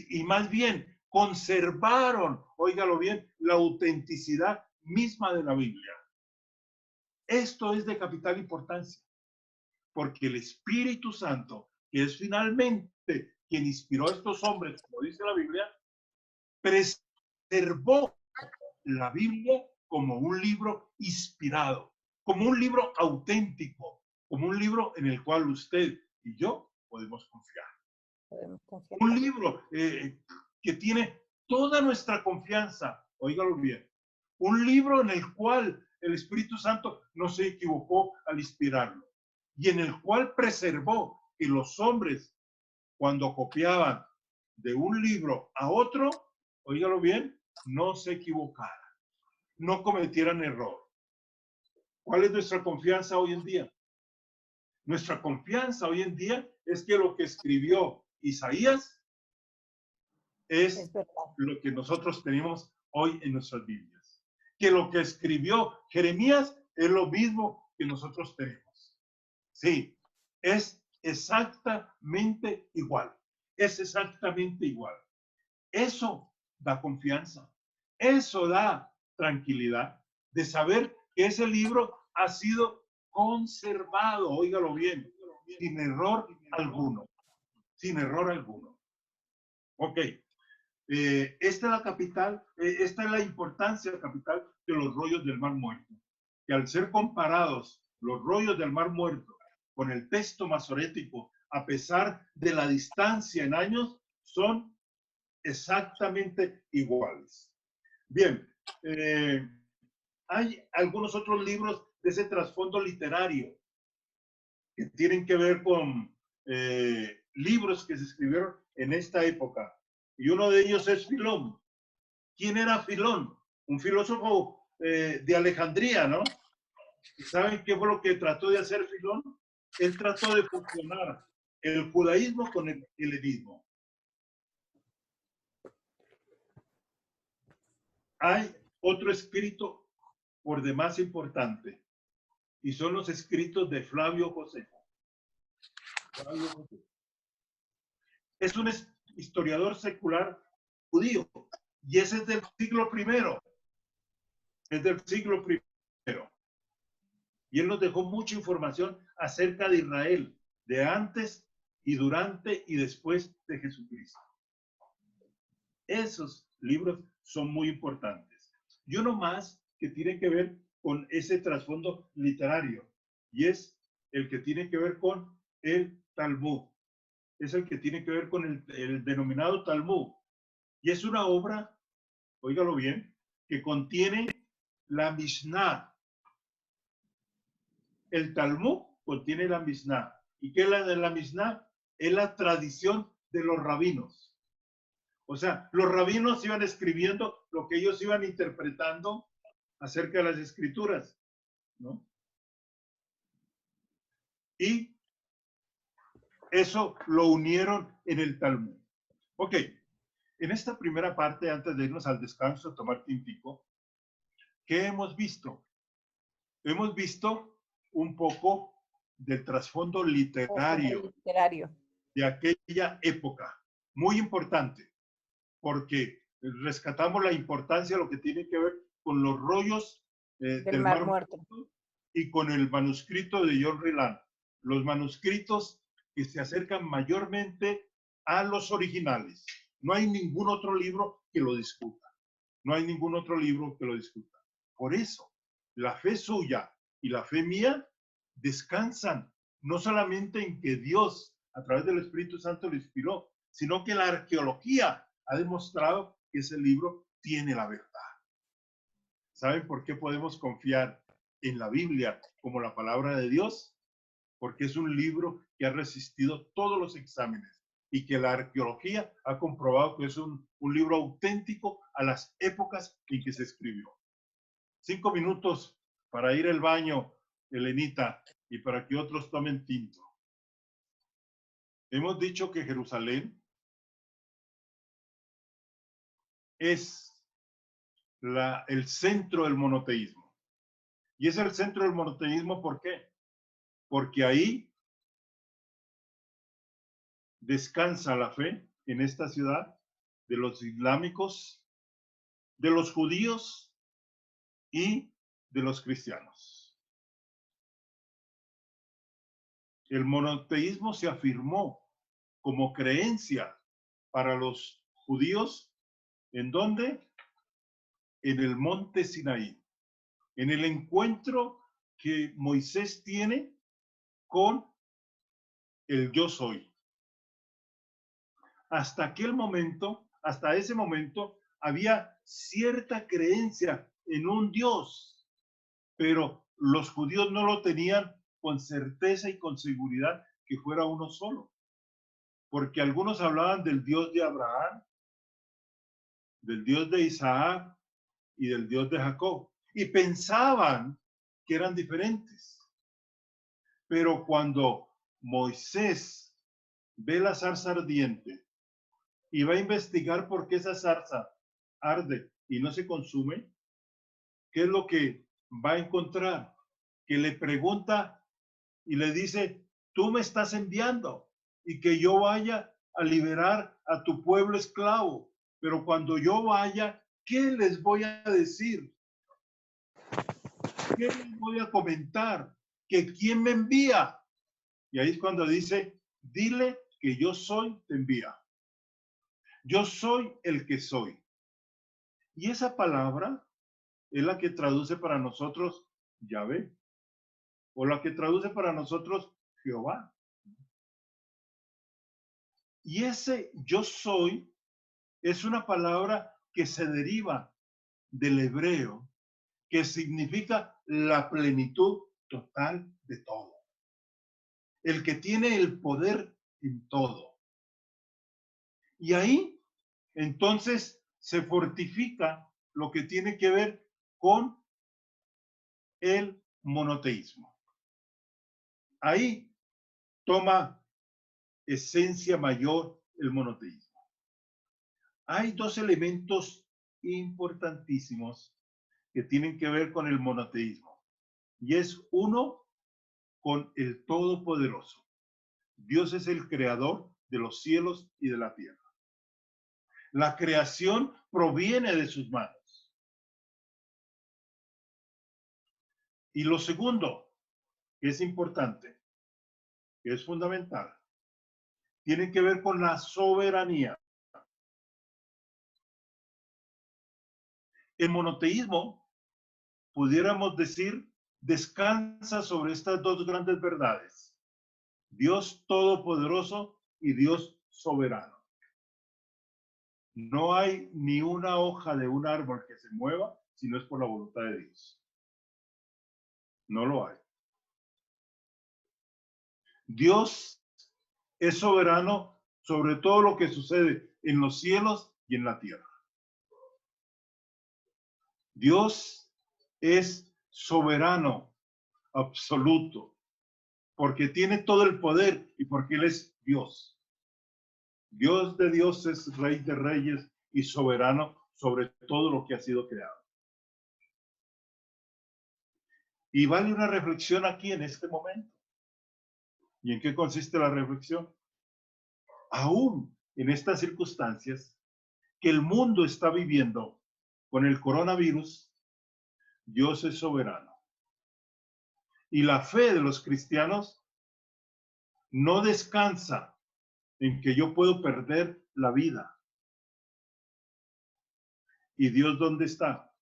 y más bien conservaron, óigalo bien, la autenticidad misma de la Biblia. Esto es de capital importancia, porque el Espíritu Santo, que es finalmente quien inspiró a estos hombres, como dice la Biblia, preservó la Biblia como un libro inspirado, como un libro auténtico, como un libro en el cual usted y yo podemos confiar. Un libro que tiene toda nuestra confianza, óigalo bien, un libro en el cual el Espíritu Santo no se equivocó al inspirarlo y en el cual preservó que los hombres, cuando copiaban de un libro a otro, óigalo bien, no se equivocaran, no cometieran error. ¿Cuál es nuestra confianza hoy en día? Nuestra confianza hoy en día es que lo que escribió Isaías es lo que nosotros tenemos hoy en nuestras Biblias. Que lo que escribió Jeremías es lo mismo que nosotros tenemos. Sí, es exactamente igual. Es exactamente igual. Eso da confianza. Eso da tranquilidad de saber que ese libro ha sido conservado, óigalo bien, sin error alguno. Sin error alguno. Ok. Esta es la capital, esta es la importancia capital de los rollos del Mar Muerto. Que al ser comparados los rollos del Mar Muerto con el texto masorético, a pesar de la distancia en años, son exactamente iguales. Bien, hay algunos otros libros de ese trasfondo literario que tienen que ver con libros que se escribieron en esta época. Y uno de ellos es Filón. ¿Quién era Filón? Un filósofo de Alejandría, ¿no? ¿Saben qué fue lo que trató de hacer Filón? Él trató de fusionar el judaísmo con el helenismo. Hay otro escrito por demás importante y son los escritos de Flavio Josefo. Flavio Josefo. Es un historiador secular judío y ese es del siglo I. Es del siglo I. Y él nos dejó mucha información acerca de Israel, de antes y durante y después de Jesucristo. Esos libros son muy importantes. Y uno más que tiene que ver con ese trasfondo literario, y es el que tiene que ver con el Talmud. Es el que tiene que ver con el denominado Talmud. Y es una obra, óigalo bien, que contiene la Mishnah. El Talmud contiene la Mishnah. ¿Y qué es la de la Mishnah? Es la tradición de los rabinos. O sea, los rabinos iban escribiendo lo que ellos iban interpretando acerca de las escrituras, ¿no? Y eso lo unieron en el Talmud. Ok, en esta primera parte, antes de irnos al descanso, a tomar tintico, ¿qué hemos visto? Hemos visto un poco del trasfondo literario de aquella época, muy importante, porque rescatamos la importancia de lo que tiene que ver con los rollos del Mar Muerto y con el manuscrito de John Ryland, los manuscritos que se acercan mayormente a los originales. No hay ningún otro libro que lo discuta. No hay ningún otro libro que lo discuta. Por eso, la fe suya y la fe mía descansan no solamente en que Dios, a través del Espíritu Santo, lo inspiró, sino que la arqueología ha demostrado que ese libro tiene la verdad. ¿Saben por qué podemos confiar en la Biblia como la palabra de Dios? Porque es un libro que ha resistido todos los exámenes y que la arqueología ha comprobado que es un libro auténtico a las épocas en que se escribió. 5 minutos para ir al baño, Elenita, y para que otros tomen tinto. Hemos dicho que Jerusalén es el centro del monoteísmo. Y es el centro del monoteísmo, ¿por qué? Porque ahí descansa la fe en esta ciudad de los islámicos, de los judíos y de los cristianos. El monoteísmo se afirmó como creencia para los judíos, ¿en dónde? En el monte Sinaí, en el encuentro que Moisés tiene con el yo soy. Hasta aquel momento, hasta ese momento, había cierta creencia en un Dios, pero los judíos no lo tenían con certeza y con seguridad que fuera uno solo, porque algunos hablaban del Dios de Abraham, del Dios de Isaac y del Dios de Jacob, y pensaban que eran diferentes. Pero cuando Moisés ve la zarza ardiente y va a investigar por qué esa zarza arde y no se consume, ¿qué es lo que va a encontrar? Que le pregunta y le dice, tú me estás enviando y que yo vaya a liberar a tu pueblo esclavo, pero cuando yo vaya, ¿qué les voy a decir? ¿Qué les voy a comentar? ¿Que quién me envía? Y ahí es cuando dice, dile que yo soy, te envía. Yo soy el que soy. Y esa palabra es la que traduce para nosotros Yahvé, o la que traduce para nosotros Jehová. Y ese yo soy es una palabra que se deriva del hebreo, que significa la plenitud total de todo. El que tiene el poder en todo. Y ahí, entonces, se fortifica lo que tiene que ver con el monoteísmo. Ahí toma esencia mayor el monoteísmo. Hay dos elementos importantísimos que tienen que ver con el monoteísmo. Y es uno, con el Todopoderoso. Dios es el creador de los cielos y de la tierra. La creación proviene de sus manos. Y lo segundo, que es importante, que es fundamental, tiene que ver con la soberanía. El monoteísmo, pudiéramos decir, descansa sobre estas dos grandes verdades: Dios todopoderoso y Dios soberano. No hay ni una hoja de un árbol que se mueva si no es por la voluntad de Dios. No lo hay. Dios es soberano sobre todo lo que sucede en los cielos y en la tierra. Dios es soberano absoluto, porque tiene todo el poder y porque Él es Dios. Dios de dioses, Rey de reyes y soberano sobre todo lo que ha sido creado. Y vale una reflexión aquí en este momento. ¿Y en qué consiste la reflexión? Aún en estas circunstancias que el mundo está viviendo con el coronavirus, Dios es soberano. Y la fe de los cristianos no descansa en que yo puedo perder la vida. ¿Y Dios dónde está?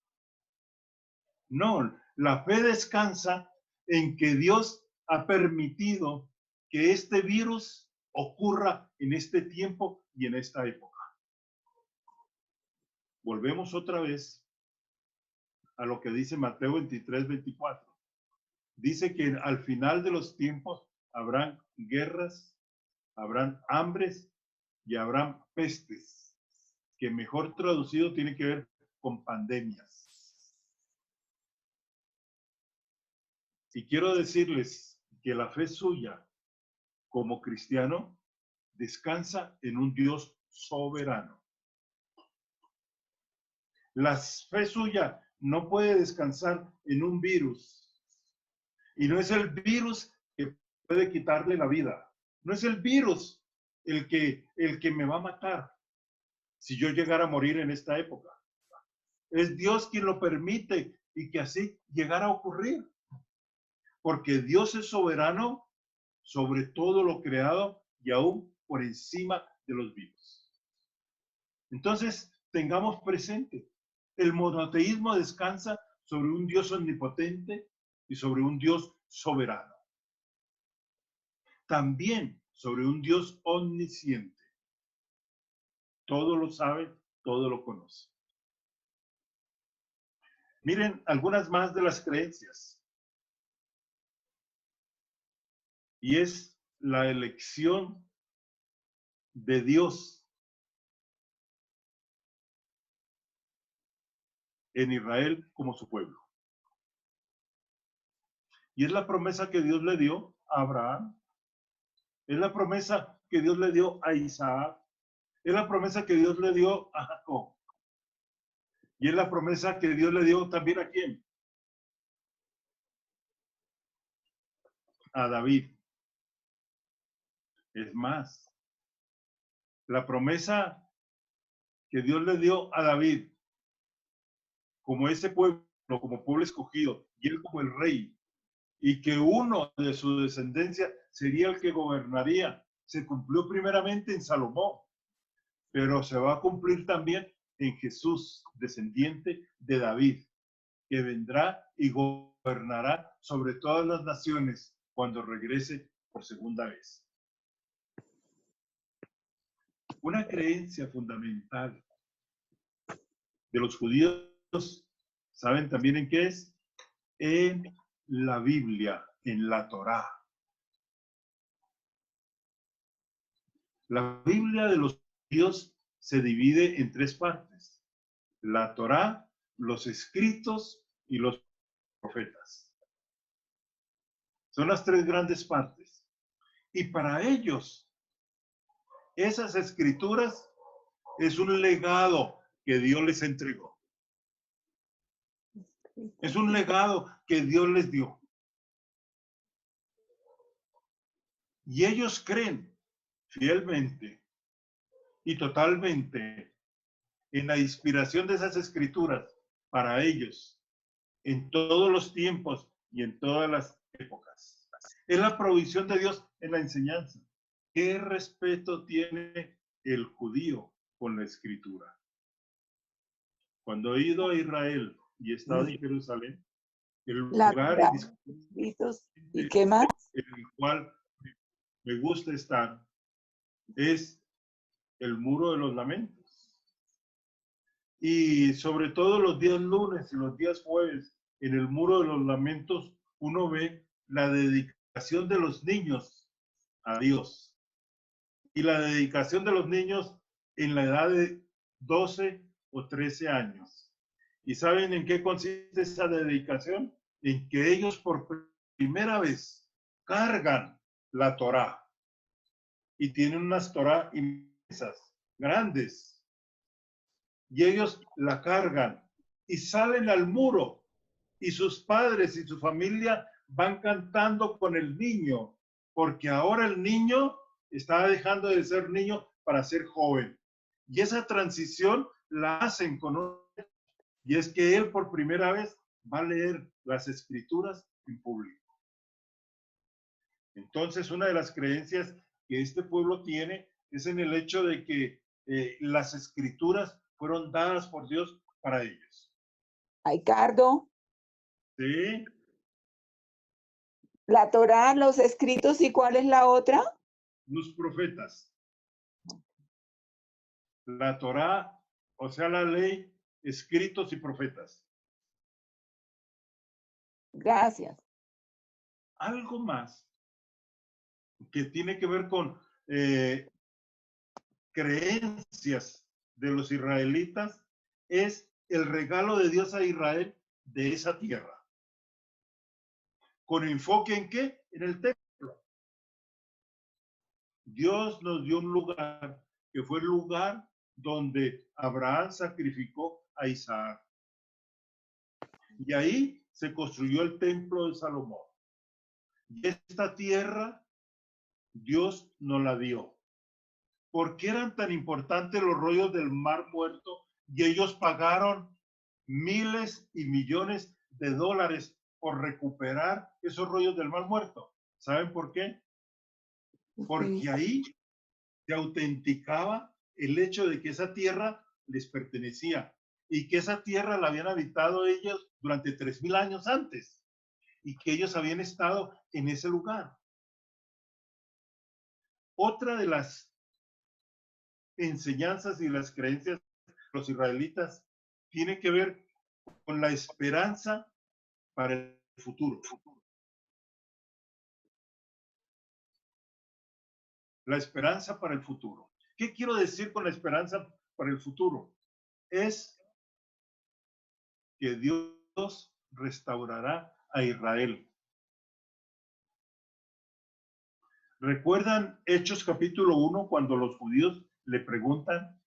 No, la fe descansa en que Dios ha permitido que este virus ocurra en este tiempo y en esta época. Volvemos otra vez a lo que dice Mateo 23, 24. Dice que al final de los tiempos habrán guerras, habrán hambres y habrán pestes, que mejor traducido tiene que ver con pandemias. Y quiero decirles que la fe suya como cristiano descansa en un Dios soberano. La fe suya no puede descansar en un virus. Y no es el virus que puede quitarle la vida. No es el virus el que me va a matar si yo llegara a morir en esta época. Es Dios quien lo permite y que así llegara a ocurrir. Porque Dios es soberano sobre todo lo creado y aún por encima de los vivos. Entonces, tengamos presente, el monoteísmo descansa sobre un Dios omnipotente y sobre un Dios soberano. También sobre un Dios omnisciente. Todo lo sabe, todo lo conoce. Miren algunas más de las creencias. Y es la elección de Dios en Israel como su pueblo. Y es la promesa que Dios le dio a Abraham. Es la promesa que Dios le dio a Isaac. Es la promesa que Dios le dio a Jacob. Y es la promesa que Dios le dio también a quién? A David. Es más, la promesa que Dios le dio a David como ese pueblo, como pueblo escogido, y él como el rey, y que uno de su descendencia sería el que gobernaría, se cumplió primeramente en Salomón, pero se va a cumplir también en Jesús, descendiente de David, que vendrá y gobernará sobre todas las naciones cuando regrese por segunda vez. Una creencia fundamental de los judíos, ¿saben también en qué es? En la Biblia, en la Torá. La Biblia de los judíos se divide en tres partes: la Torá, los escritos y los profetas. Son las tres grandes partes. Y para ellos, esas escrituras es un legado que Dios les entregó. Es un legado que Dios les dio. Y ellos creen fielmente y totalmente en la inspiración de esas escrituras para ellos, en todos los tiempos y en todas las épocas. Es la provisión de Dios en la enseñanza. ¿Qué respeto tiene el judío con la escritura? Cuando he ido a Israel y he estado en Jerusalén, el La lugar Torá, indiscutible ¿y qué más? en el cual me gusta estar es el Muro de los Lamentos. Y sobre todo los días lunes y los días jueves, en el Muro de los Lamentos, uno ve la dedicación de los niños a Dios. Y la dedicación de los niños en la edad de 12 o 13 años. ¿Y saben en qué consiste esa dedicación? En que ellos por primera vez cargan la Torá. Y tienen unas Torá inmensas, grandes. Y ellos la cargan y salen al muro. Y sus padres y su familia van cantando con el niño. Porque ahora el niño está dejando de ser niño para ser joven. Y esa transición la hacen con un... Y es que él por primera vez va a leer las escrituras en público. Entonces, una de las creencias que este pueblo tiene es en el hecho de que las escrituras fueron dadas por Dios para ellos. Ricardo, ¿Sí? la Torá, los escritos, ¿y cuál es la otra? Los profetas. La Torá, o sea, la ley, escritos y profetas. Gracias. Algo más que tiene que ver con creencias de los israelitas es el regalo de Dios a Israel de esa tierra. ¿Con enfoque en qué? En el templo. Dios nos dio un lugar que fue el lugar donde Abraham sacrificó a Isaac. Y ahí se construyó el templo de Salomón. Y esta tierra Dios nos la dio. ¿Por qué eran tan importantes los rollos del Mar Muerto? Y ellos pagaron miles y millones de dólares por recuperar esos rollos del Mar Muerto. ¿Saben por qué? Porque ahí se autenticaba el hecho de que esa tierra les pertenecía y que esa tierra la habían habitado ellos durante 3000 años antes y que ellos habían estado en ese lugar. Otra de las enseñanzas y las creencias de los israelitas tiene que ver con la esperanza para el futuro. La esperanza para el futuro. ¿Qué quiero decir con la esperanza para el futuro? Es que Dios restaurará a Israel. ¿Recuerdan Hechos capítulo 1 cuando los judíos le preguntan,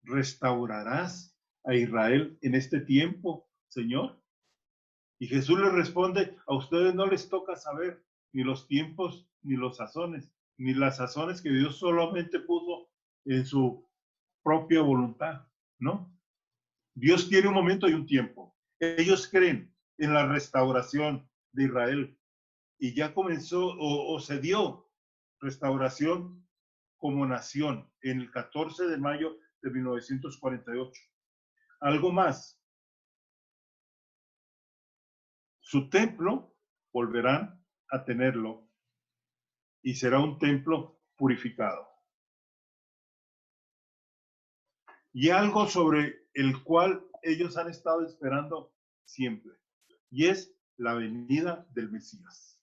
¿restaurarás a Israel en este tiempo, Señor? Y Jesús les responde, a ustedes no les toca saber ni los tiempos, ni los sazones, ni las sazones que Dios solamente puso en su propia voluntad, ¿no? Dios tiene un momento y un tiempo. Ellos creen en la restauración de Israel y ya comenzó o se dio restauración como nación en el 14 de mayo de 1948. Algo más. Su templo volverán a tenerlo y será un templo purificado. Y algo sobre el cual ellos han estado esperando siempre, y es la venida del Mesías.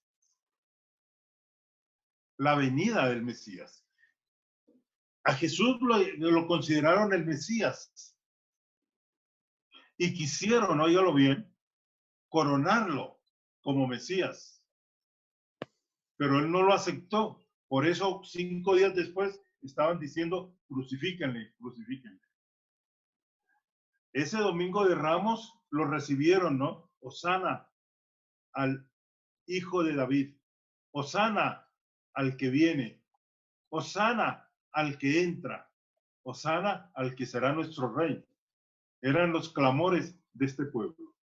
La venida del Mesías. A Jesús lo consideraron el Mesías y quisieron, óigalo bien, coronarlo como Mesías. Pero él no lo aceptó. Por eso 5 días después estaban diciendo, crucifíquenle, crucifíquenle. Ese domingo de Ramos lo recibieron, ¿no? Hosana al Hijo de David. Hosana al que viene. Hosana al que entra. Hosana al que será nuestro rey. Eran los clamores de este pueblo.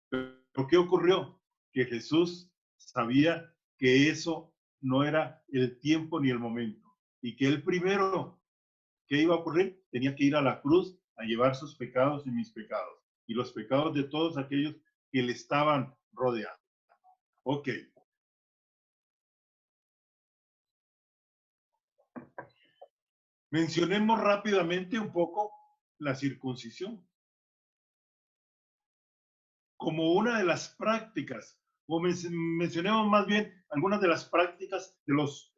Pero ¿qué ocurrió? Que Jesús sabía que eso no era el tiempo ni el momento. Y que el primero que iba a ocurrir tenía que ir a la cruz a llevar sus pecados y mis pecados, y los pecados de todos aquellos que le estaban rodeando. Ok. Mencionemos rápidamente un poco la circuncisión como una de las prácticas, o mencionemos más bien algunas de las prácticas de los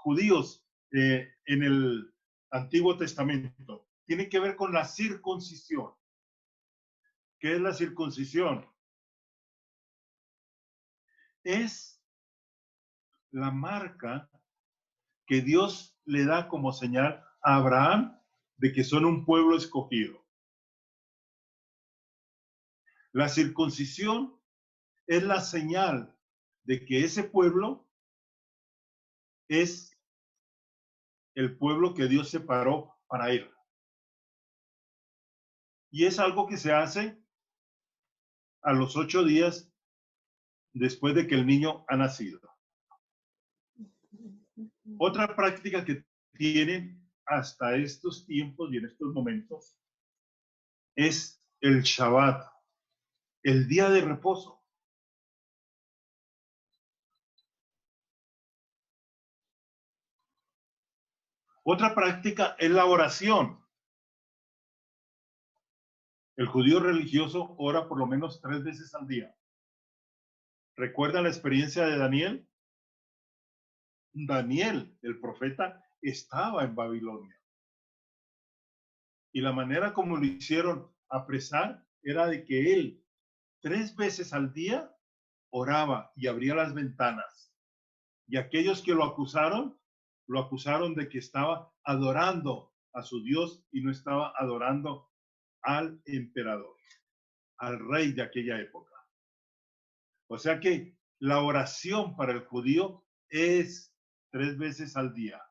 judíos en el Antiguo Testamento. Tiene que ver con la circuncisión. ¿Qué es la circuncisión? Es la marca que Dios le da como señal a Abraham de que son un pueblo escogido. La circuncisión es la señal de que ese pueblo es el pueblo que Dios separó para él. Y es algo que se hace a los 8 días después de que el niño ha nacido. Otra práctica que tienen hasta estos tiempos y en estos momentos es el Shabbat, el día de reposo. Otra práctica es la oración. El judío religioso ora por lo menos 3 veces al día. ¿Recuerdan la experiencia de Daniel? Daniel, el profeta, estaba en Babilonia. Y la manera como lo hicieron apresar era de que él 3 veces al día oraba y abría las ventanas. Y aquellos que lo acusaron de que estaba adorando a su Dios y no estaba adorando al emperador, al rey de aquella época. O sea que la oración para el judío es 3 veces al día,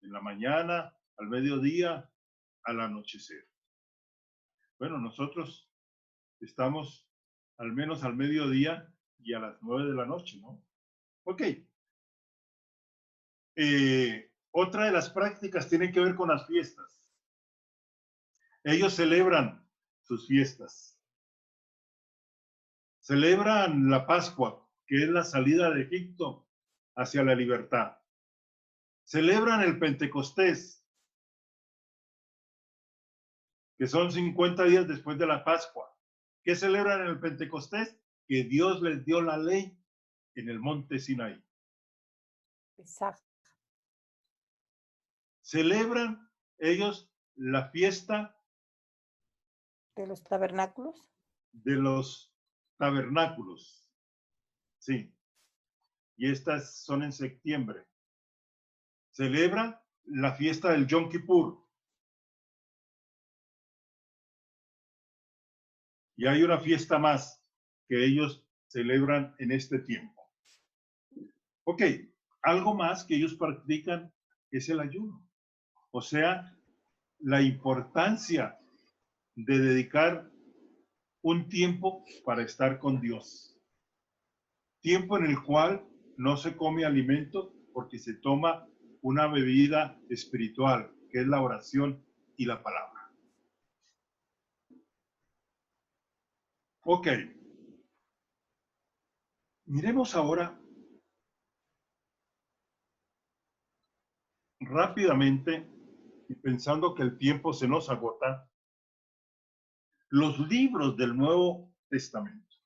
en la mañana, al mediodía, al anochecer. Bueno, nosotros estamos al menos al mediodía y a las 9 de la noche, ¿no? Ok. Otra de las prácticas tiene que ver con las fiestas. Ellos celebran sus fiestas. Celebran la Pascua, que es la salida de Egipto hacia la libertad. Celebran el Pentecostés, que son 50 días después de la Pascua. ¿Qué celebran en el Pentecostés? Que Dios les dio la ley en el monte Sinaí. Exacto. Celebran ellos la fiesta ¿De los tabernáculos? de los tabernáculos. Sí. Y estas son en septiembre. Celebran la fiesta del Yom Kippur. Y hay una fiesta más que ellos celebran en este tiempo. Ok, algo más que ellos practican es el ayuno. O sea, la importancia de dedicar un tiempo para estar con Dios. Tiempo en el cual no se come alimento porque se toma una bebida espiritual, que es la oración y la palabra. Ok. Miremos ahora rápidamente, y pensando que el tiempo se nos agota, los libros del Nuevo Testamento.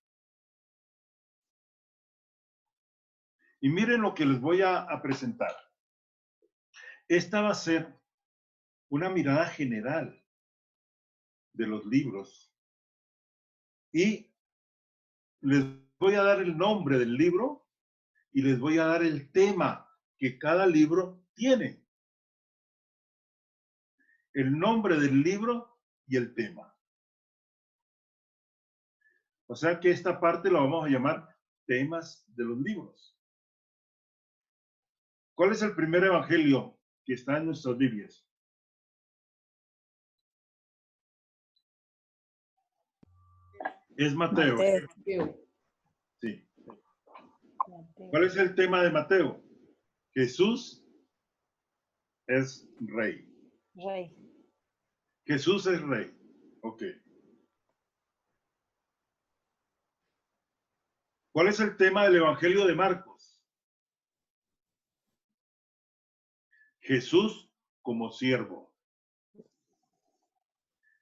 Y miren lo que les voy a presentar. Esta va a ser una mirada general de los libros. Y les voy a dar el nombre del libro y les voy a dar el tema que cada libro tiene. El nombre del libro y el tema. O sea que esta parte la vamos a llamar temas de los libros. ¿Cuál es el primer evangelio que está en nuestras Biblias? Es Mateo. Mateo. Sí. Mateo. ¿Cuál es el tema de Mateo? Jesús es rey. Rey. Jesús es rey. Ok. ¿Cuál es el tema del Evangelio de Marcos? Jesús como siervo.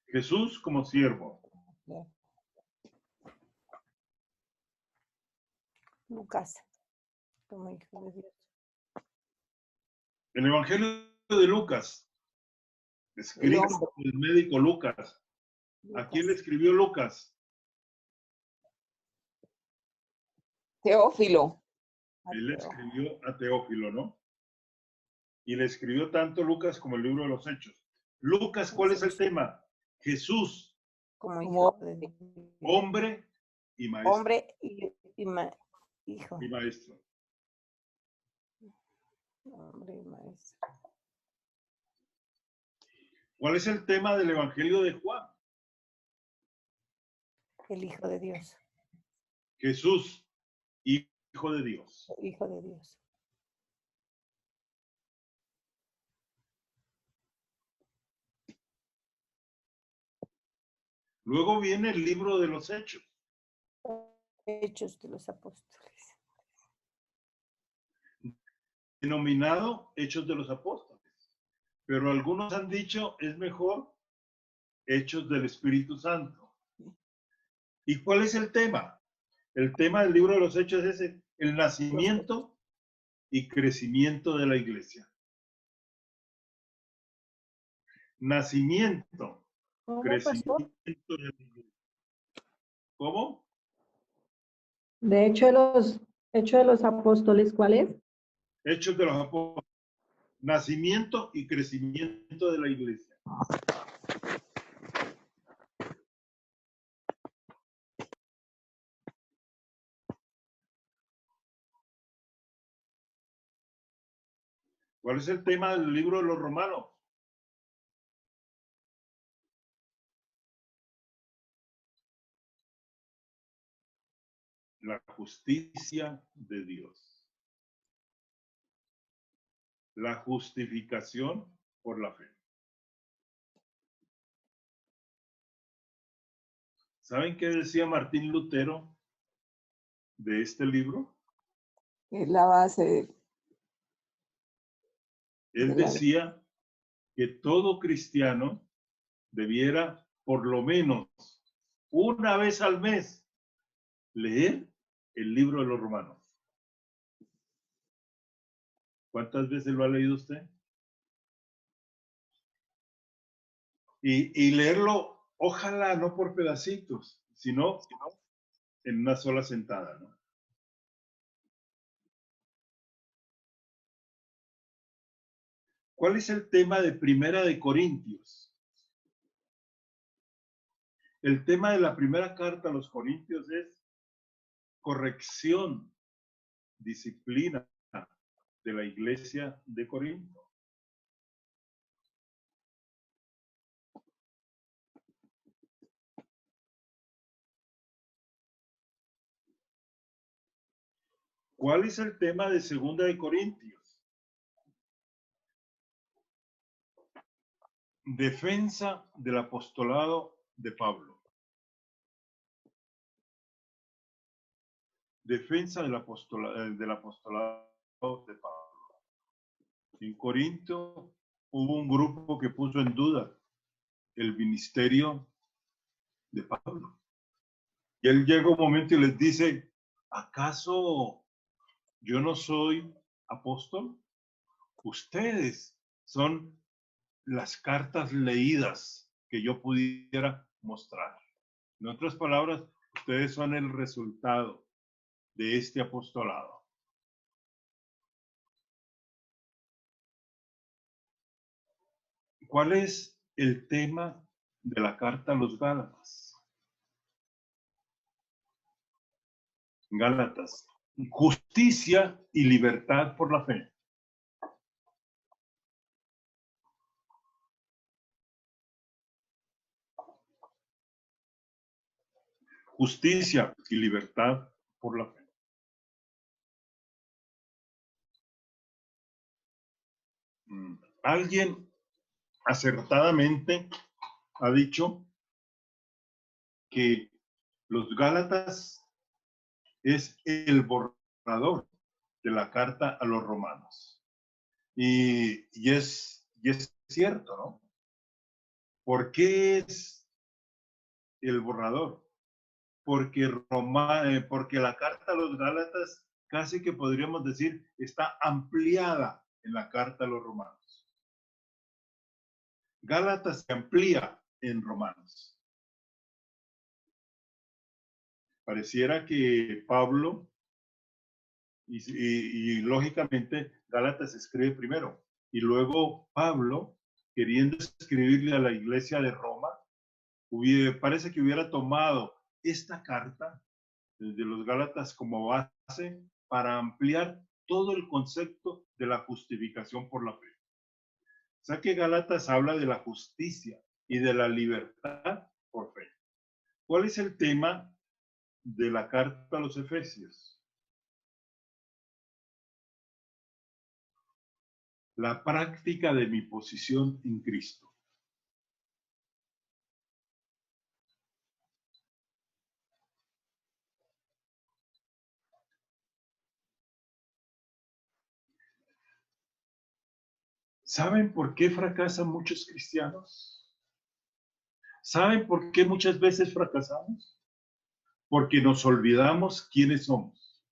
Jesús como siervo. Lucas, como hijo de Dios. El Evangelio de Lucas, escrito hombre. por el médico Lucas. ¿A quién le Lucas. escribió Lucas? Teófilo. Él le Mateo. escribió a Teófilo, ¿no? Y le escribió tanto Lucas como el libro de los Hechos. Lucas, ¿cuál es el tema? Jesús, Como Como hijo de Dios. hombre y maestro. Hombre y hijo. Y maestro. Hombre y maestro. ¿Cuál es el tema del Evangelio de Juan? El hijo de Dios. Jesús, hijo de Dios. Hijo de Dios. Luego viene el libro de los Hechos. Hechos de los apóstoles. Denominado Hechos de los Apóstoles. Pero algunos han dicho es mejor Hechos del Espíritu Santo. ¿Y cuál es el tema? El tema del libro de los Hechos es el nacimiento y crecimiento de la iglesia. Nacimiento, ¿Cómo, crecimiento pastor? de la iglesia. ¿Cómo? De hecho, Hechos de los Apóstoles, ¿cuál es? Hechos de los Apóstoles. Nacimiento y crecimiento de la iglesia. ¿Cuál es el tema del libro de los Romanos? La justicia de Dios. La justificación por la fe. ¿Saben qué decía Martín Lutero de este libro? Es la base Él de la decía que todo cristiano debiera por lo menos una vez al mes leer el libro de los Romanos. ¿Cuántas veces lo ha leído usted? Y leerlo, ojalá no por pedacitos, sino en una sola sentada, ¿no? ¿Cuál es el tema de Primera de Corintios? El tema de la primera carta a los Corintios es corrección, disciplina de la iglesia de Corinto. ¿Cuál es el tema de Segunda de Corintios? Defensa del apostolado de Pablo. Defensa del apostolado de Pablo. En Corinto hubo un grupo que puso en duda el ministerio de Pablo. Y él llega un momento y les dice, ¿acaso yo no soy apóstol? Ustedes son las cartas leídas que yo pudiera mostrar. En otras palabras, ustedes son el resultado de este apostolado. ¿Cuál es el tema de la carta a los Gálatas? Gálatas, justicia y libertad por la fe. Justicia y libertad por la fe. Alguien acertadamente ha dicho que los Gálatas es el borrador de la carta a los romanos. Y es cierto, ¿no? ¿Por qué es el borrador? Porque la carta a los Gálatas casi que podríamos decir está ampliada en la carta a los romanos. Gálatas se amplía en Romanos. Pareciera que Pablo, y lógicamente Gálatas escribe primero, y luego Pablo, queriendo escribirle a la iglesia de Roma, parece que hubiera tomado esta carta de los Gálatas como base para ampliar todo el concepto de la justificación por la fe. O sea que Gálatas habla de la justicia y de la libertad por fe. ¿Cuál es el tema de la carta a los Efesios? La práctica de mi posición en Cristo. ¿Saben por qué fracasan muchos cristianos? ¿Saben por qué muchas veces fracasamos? Porque nos olvidamos quiénes somos.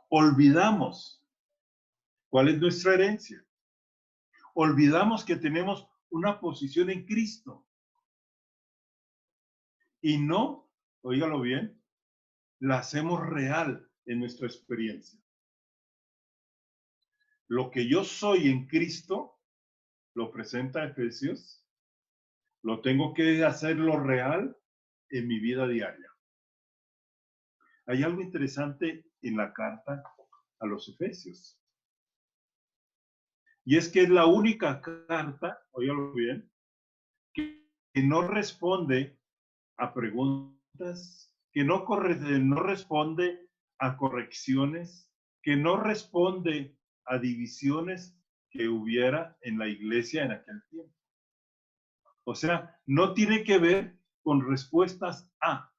Olvidamos cuál es nuestra herencia. Olvidamos que tenemos una posición en Cristo. Y no, óigalo bien, la hacemos real en nuestra experiencia. Lo que yo soy en Cristo, lo presenta Efesios, lo tengo que hacerlo real en mi vida diaria. Hay algo interesante en la carta a los Efesios. Y es que es la única carta, óigalo bien, que no responde a preguntas, que no responde a correcciones, que no responde a divisiones que hubiera en la iglesia en aquel tiempo. O sea, no tiene que ver con respuestas a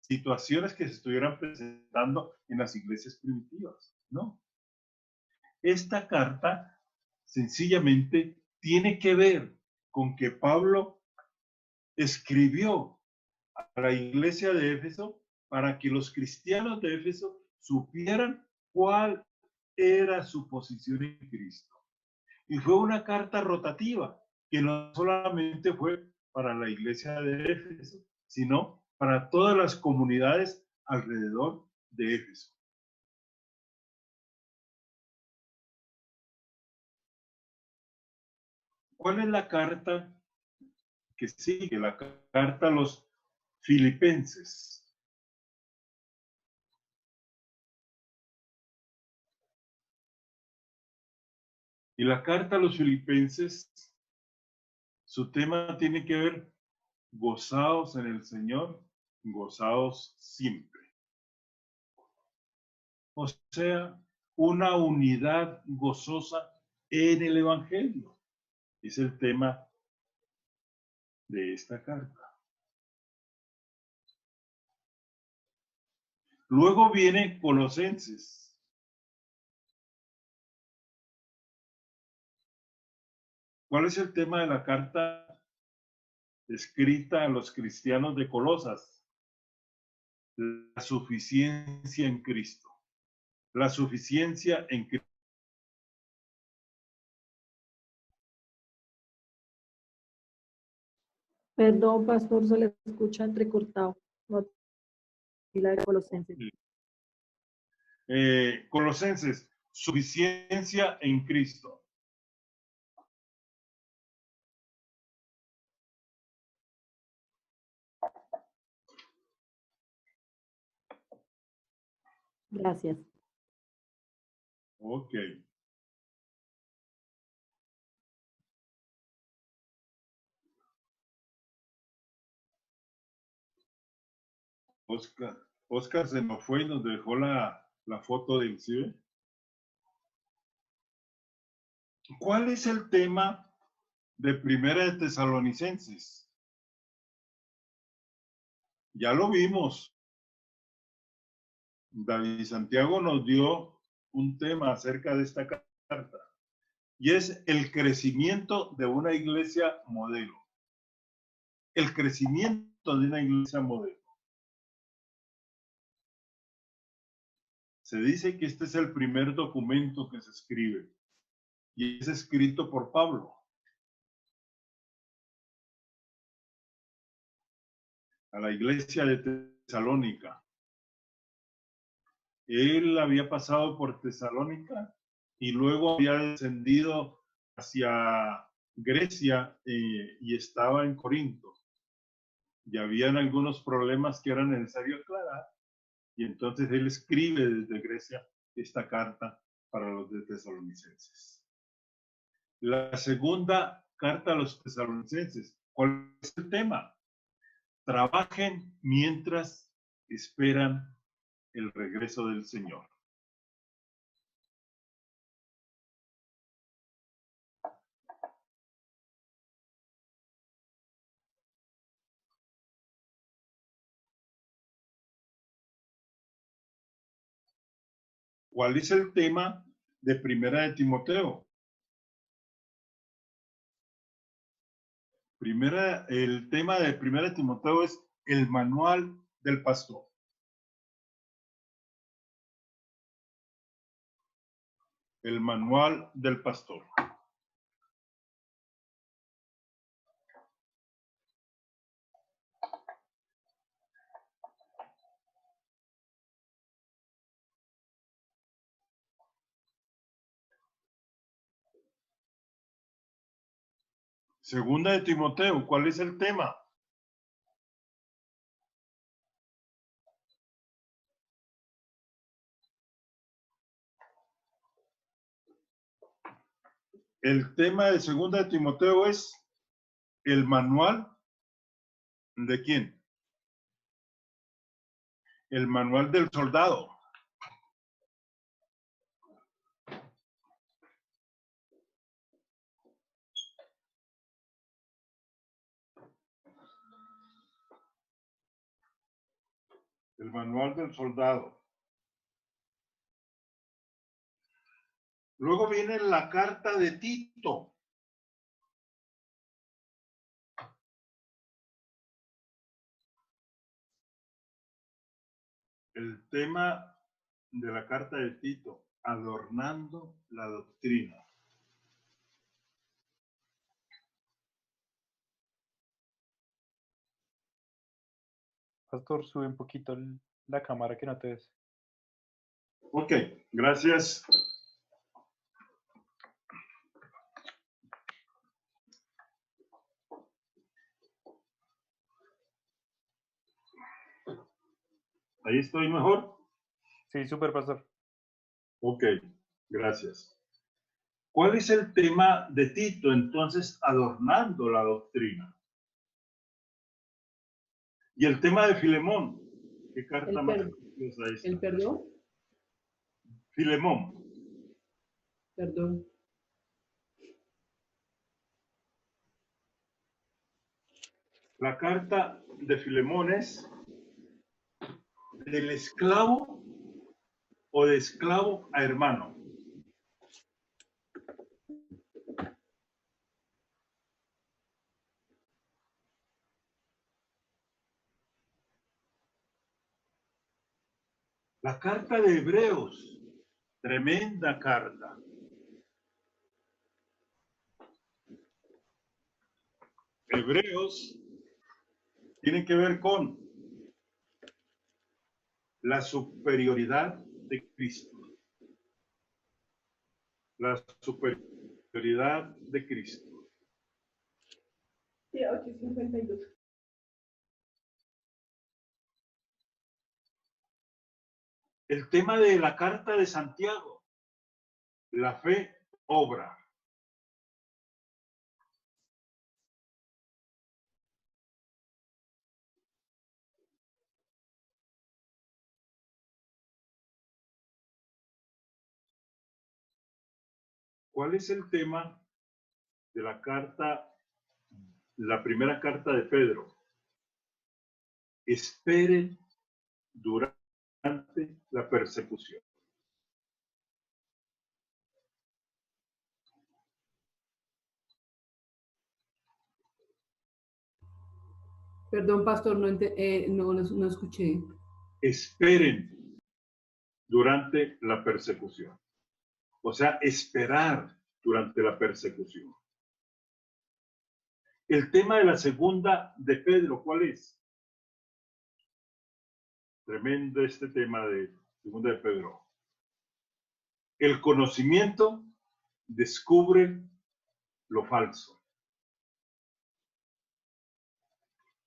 situaciones que se estuvieran presentando en las iglesias primitivas, ¿no? Esta carta sencillamente tiene que ver con que Pablo escribió a la iglesia de Éfeso para que los cristianos de Éfeso supieran cuál era su posición en Cristo. Y fue una carta rotativa, que no solamente fue para la iglesia de Éfeso, sino para todas las comunidades alrededor de Éfeso. ¿Cuál es la carta que sigue? La carta a los Filipenses. Y la carta a los Filipenses, su tema tiene que ver, gozaos en el Señor, gozaos siempre. O sea, una unidad gozosa en el Evangelio. Es el tema de esta carta. Luego viene Colosenses. ¿Cuál es el tema de la carta escrita a los cristianos de Colosas? La suficiencia en Cristo. La suficiencia en Cristo. Perdón, pastor, se le escucha entrecortado. No, y la de Colosenses. Colosenses, suficiencia en Cristo. Gracias. Ok. Oscar se nos fue y nos dejó la foto del CIBE. ¿Cuál es el tema de Primera de Tesalonicenses? Ya lo vimos. David Santiago nos dio un tema acerca de esta carta y es el crecimiento de una iglesia modelo. El crecimiento de una iglesia modelo. Se dice que este es el primer documento que se escribe y es escrito por Pablo a la iglesia de Tesalónica. Él había pasado por Tesalónica y luego había descendido hacia Grecia y estaba en Corinto. Y habían algunos problemas que era necesario aclarar. Y entonces él escribe desde Grecia esta carta para los de tesalonicenses. La segunda carta a los tesalonicenses. ¿Cuál es el tema? Trabajen mientras esperan el regreso del Señor. ¿Cuál es el tema de Primera de Timoteo? El tema de Primera de Timoteo es el manual del pastor. El manual del pastor. Segunda de Timoteo, ¿cuál es el tema? El tema de Segunda de Timoteo es el manual ¿de quién? El manual del soldado. El manual del soldado. Luego viene la carta de Tito. El tema de la carta de Tito, adornando la doctrina. Pastor, sube un poquito la cámara que no te ves. Ok, gracias. Ahí estoy mejor. Sí, súper, pastor. Ok, gracias. ¿Cuál es el tema de Tito? Entonces, adornando la doctrina. Y el tema de Filemón. ¿Qué carta más? ¿El perdón? Filemón. Perdón. La carta de Filemón es del esclavo o de esclavo a hermano. La carta de Hebreos, tremenda carta. Hebreos tiene que ver con la superioridad de Cristo. La superioridad de Cristo. Sí, 852. El tema de la carta de Santiago, la fe obra. ¿Cuál es el tema de la carta, la primera carta de Pedro? esperen durante la persecución. Perdón, pastor, no escuché. Esperen durante la persecución. O sea, esperar durante la persecución. El tema de la segunda de Pedro, ¿cuál es? Tremendo este tema de segunda de Pedro. El conocimiento descubre lo falso.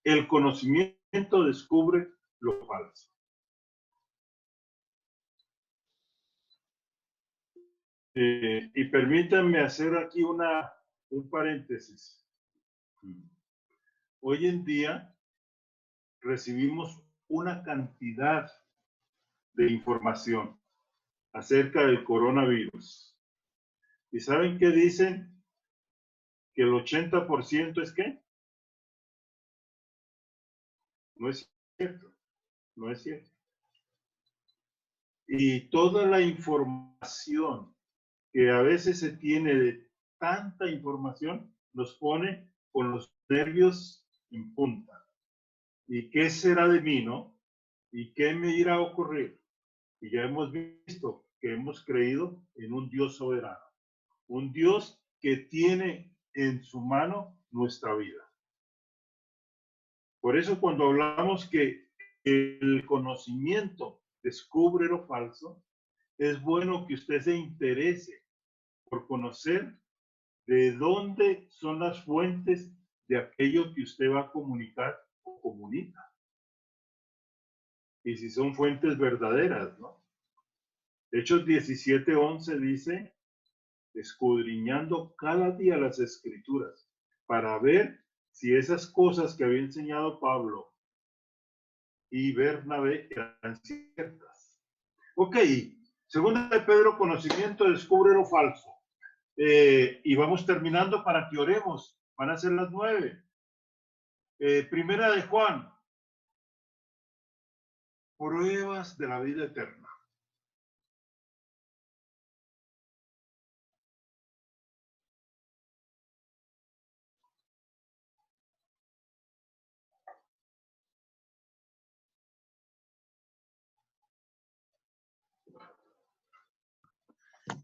El conocimiento descubre lo falso. Y permítanme hacer aquí un paréntesis. Hoy en día recibimos una cantidad de información acerca del coronavirus. ¿Y saben qué dicen? Que el 80% es ¿qué? No es cierto, no es cierto. Y toda la información que a veces se tiene de tanta información nos pone con los nervios en punta. ¿Y qué será de mí, no? ¿Y qué me irá a ocurrir? Y ya hemos visto que hemos creído en un Dios soberano, un Dios que tiene en su mano nuestra vida. Por eso cuando hablamos que el conocimiento descubre lo falso, es bueno que usted se interese por conocer de dónde son las fuentes de aquello que usted va a comunicar o comunica. Y si son fuentes verdaderas, ¿no? Hechos 17:11 dice, escudriñando cada día las escrituras para ver si esas cosas que había enseñado Pablo y Bernabé eran ciertas. Ok, segunda de Pedro, conocimiento descubre lo falso. Y vamos terminando para que oremos. Van a ser las 9. Primera de Juan, pruebas de la vida eterna.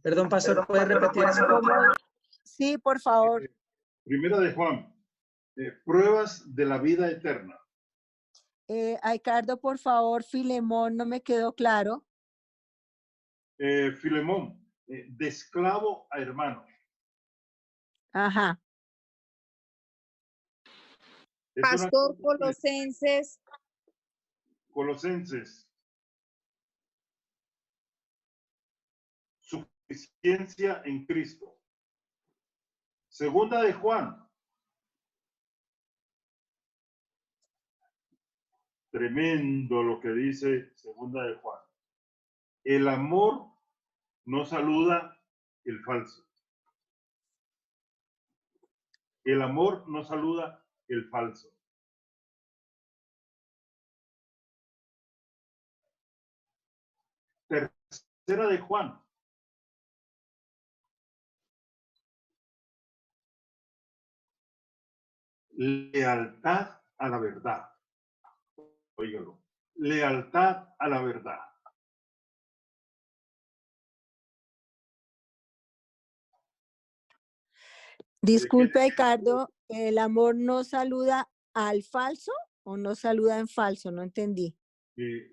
Perdón, pastor, ¿puede repetir eso? Sí, por favor. Primera de Juan, pruebas de la vida eterna. Ricardo, por favor, Filemón, no me quedó claro. Filemón, de esclavo a hermano. Ajá. Pastor, Colosenses. Colosenses. Suficiencia en Cristo. Segunda de Juan. Tremendo lo que dice segunda de Juan. El amor no saluda el falso. El amor no saluda el falso. Tercera de Juan. Lealtad a la verdad. Óigalo. Lealtad a la verdad. Disculpe, Ricardo, ¿el amor no saluda al falso o no saluda en falso? No entendí.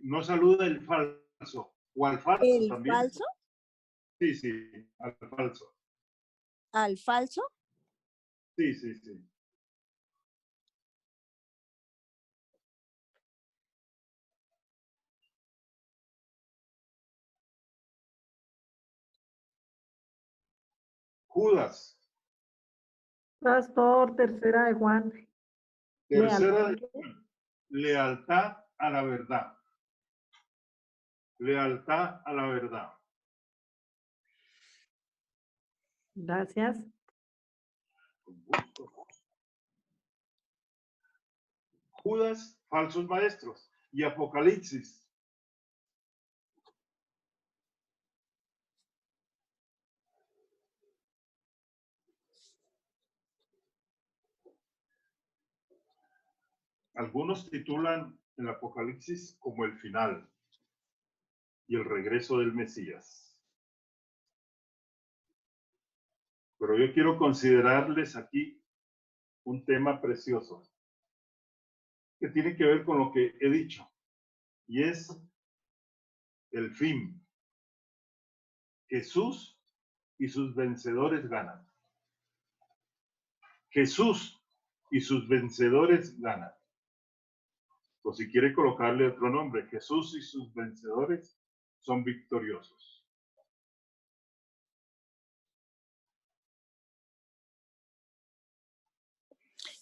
No saluda el falso. O al falso ¿El también. falso? Sí, sí, al falso. ¿Al falso? Sí, sí, sí. Judas. Pastor, tercera de Juan. Tercera de Lealtad. Juan. Lealtad a la verdad. Lealtad a la verdad. Gracias. Con gusto. Judas, falsos maestros. Y Apocalipsis. Algunos titulan el Apocalipsis como el final y el regreso del Mesías. Pero yo quiero considerarles aquí un tema precioso que tiene que ver con lo que he dicho, y es el fin. Jesús y sus vencedores ganan. Jesús y sus vencedores ganan. O si quiere colocarle otro nombre, Jesús y sus vencedores son victoriosos.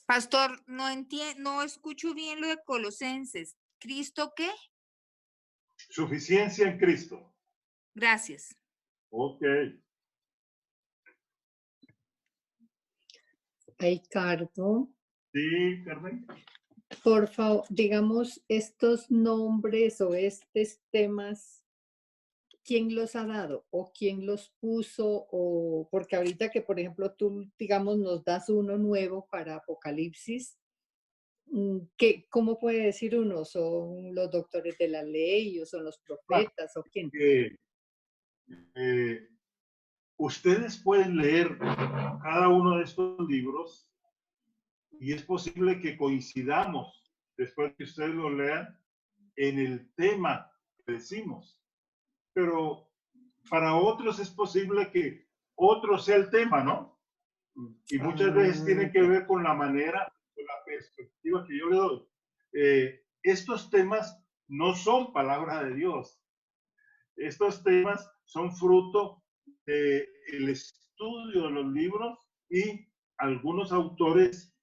Pastor, no escucho bien lo de Colosenses. ¿Cristo qué? Suficiencia en Cristo. Gracias. Ok. Ricardo, Sí, Carmen. por favor, digamos, estos nombres o estos temas, ¿quién los ha dado o quién los puso? O porque ahorita que, por ejemplo, tú, digamos, nos das uno nuevo para Apocalipsis, ¿cómo puede decir uno? ¿Son los doctores de la ley o son los profetas o quién? Ustedes pueden leer cada uno de estos libros y es posible que coincidamos después que ustedes lo lean en el tema que decimos. Pero para otros es posible que otro sea el tema, ¿no? Y muchas veces tiene que ver con la manera, con la perspectiva que yo le doy. Estos temas no son palabra de Dios. Estos temas son fruto del estudio de los libros y algunos autores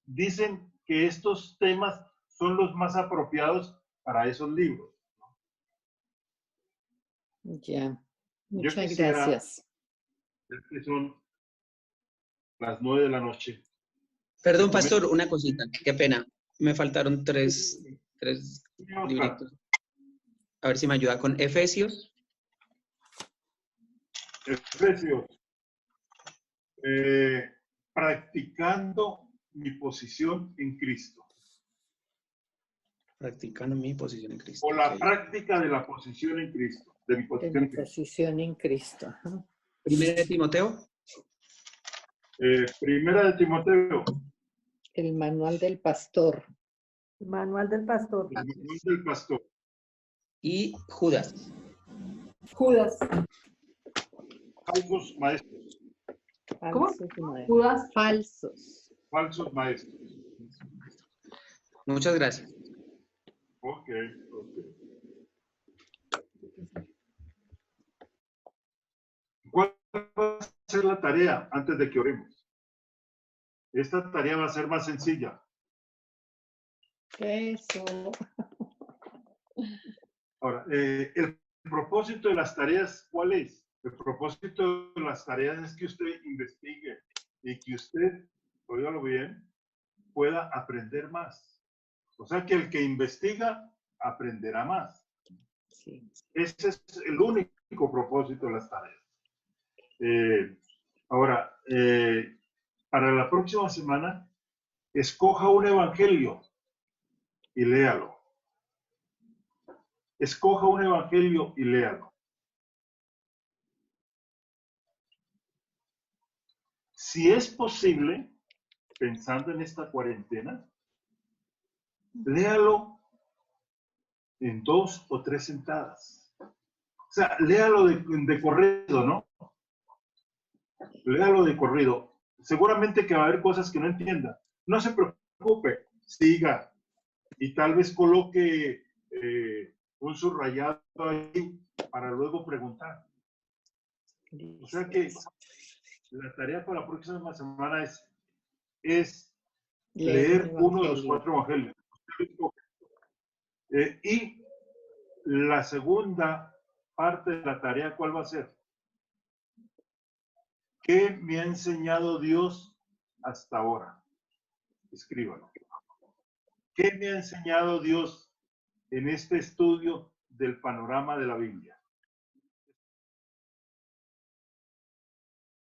dicen que estos temas son los más apropiados para esos libros. Ya, Yo muchas quisiera, gracias. que son las 9 de la noche. Perdón, pastor, una cosita, qué pena. Me faltaron tres libritos. A ver si me ayuda con Efesios. Efesios. Practicando mi posición en Cristo. Practicando mi posición en Cristo. O la Ok. práctica de la posición en Cristo. De mi De posición mi en Cristo. posición en Cristo. Ajá. Primera de Timoteo. Primera de Timoteo. El manual del pastor. El manual del pastor. El manual del pastor. Y Judas. Judas. Falsos maestros. Falsos maestros. Judas. Falsos. Falsos maestros. Muchas gracias. Ok, ok. ¿Cuál va a ser la tarea antes de que oremos? Esta tarea va a ser más sencilla. Eso. Ahora, el propósito de las tareas, ¿cuál es? El propósito de las tareas es que usted investigue y que usted, óigalo bien, pueda aprender más. O sea que el que investiga aprenderá más. Sí. Ese es el único propósito de las tareas. Ahora, para la próxima semana, escoja un evangelio y léalo. Escoja un evangelio y léalo. Si es posible, pensando en esta cuarentena, léalo en 2 o 3 sentadas. O sea, léalo de corrido, ¿no? Léalo de corrido. Seguramente que va a haber cosas que no entienda. No se preocupe, siga. Y tal vez coloque un subrayado ahí para luego preguntar. O sea que la tarea para la próxima semana es leer uno de los 4 evangelios. Y la segunda parte de la tarea, ¿cuál va a ser? ¿Qué me ha enseñado Dios hasta ahora? Escríbalo. ¿Qué me ha enseñado Dios en este estudio del panorama de la Biblia?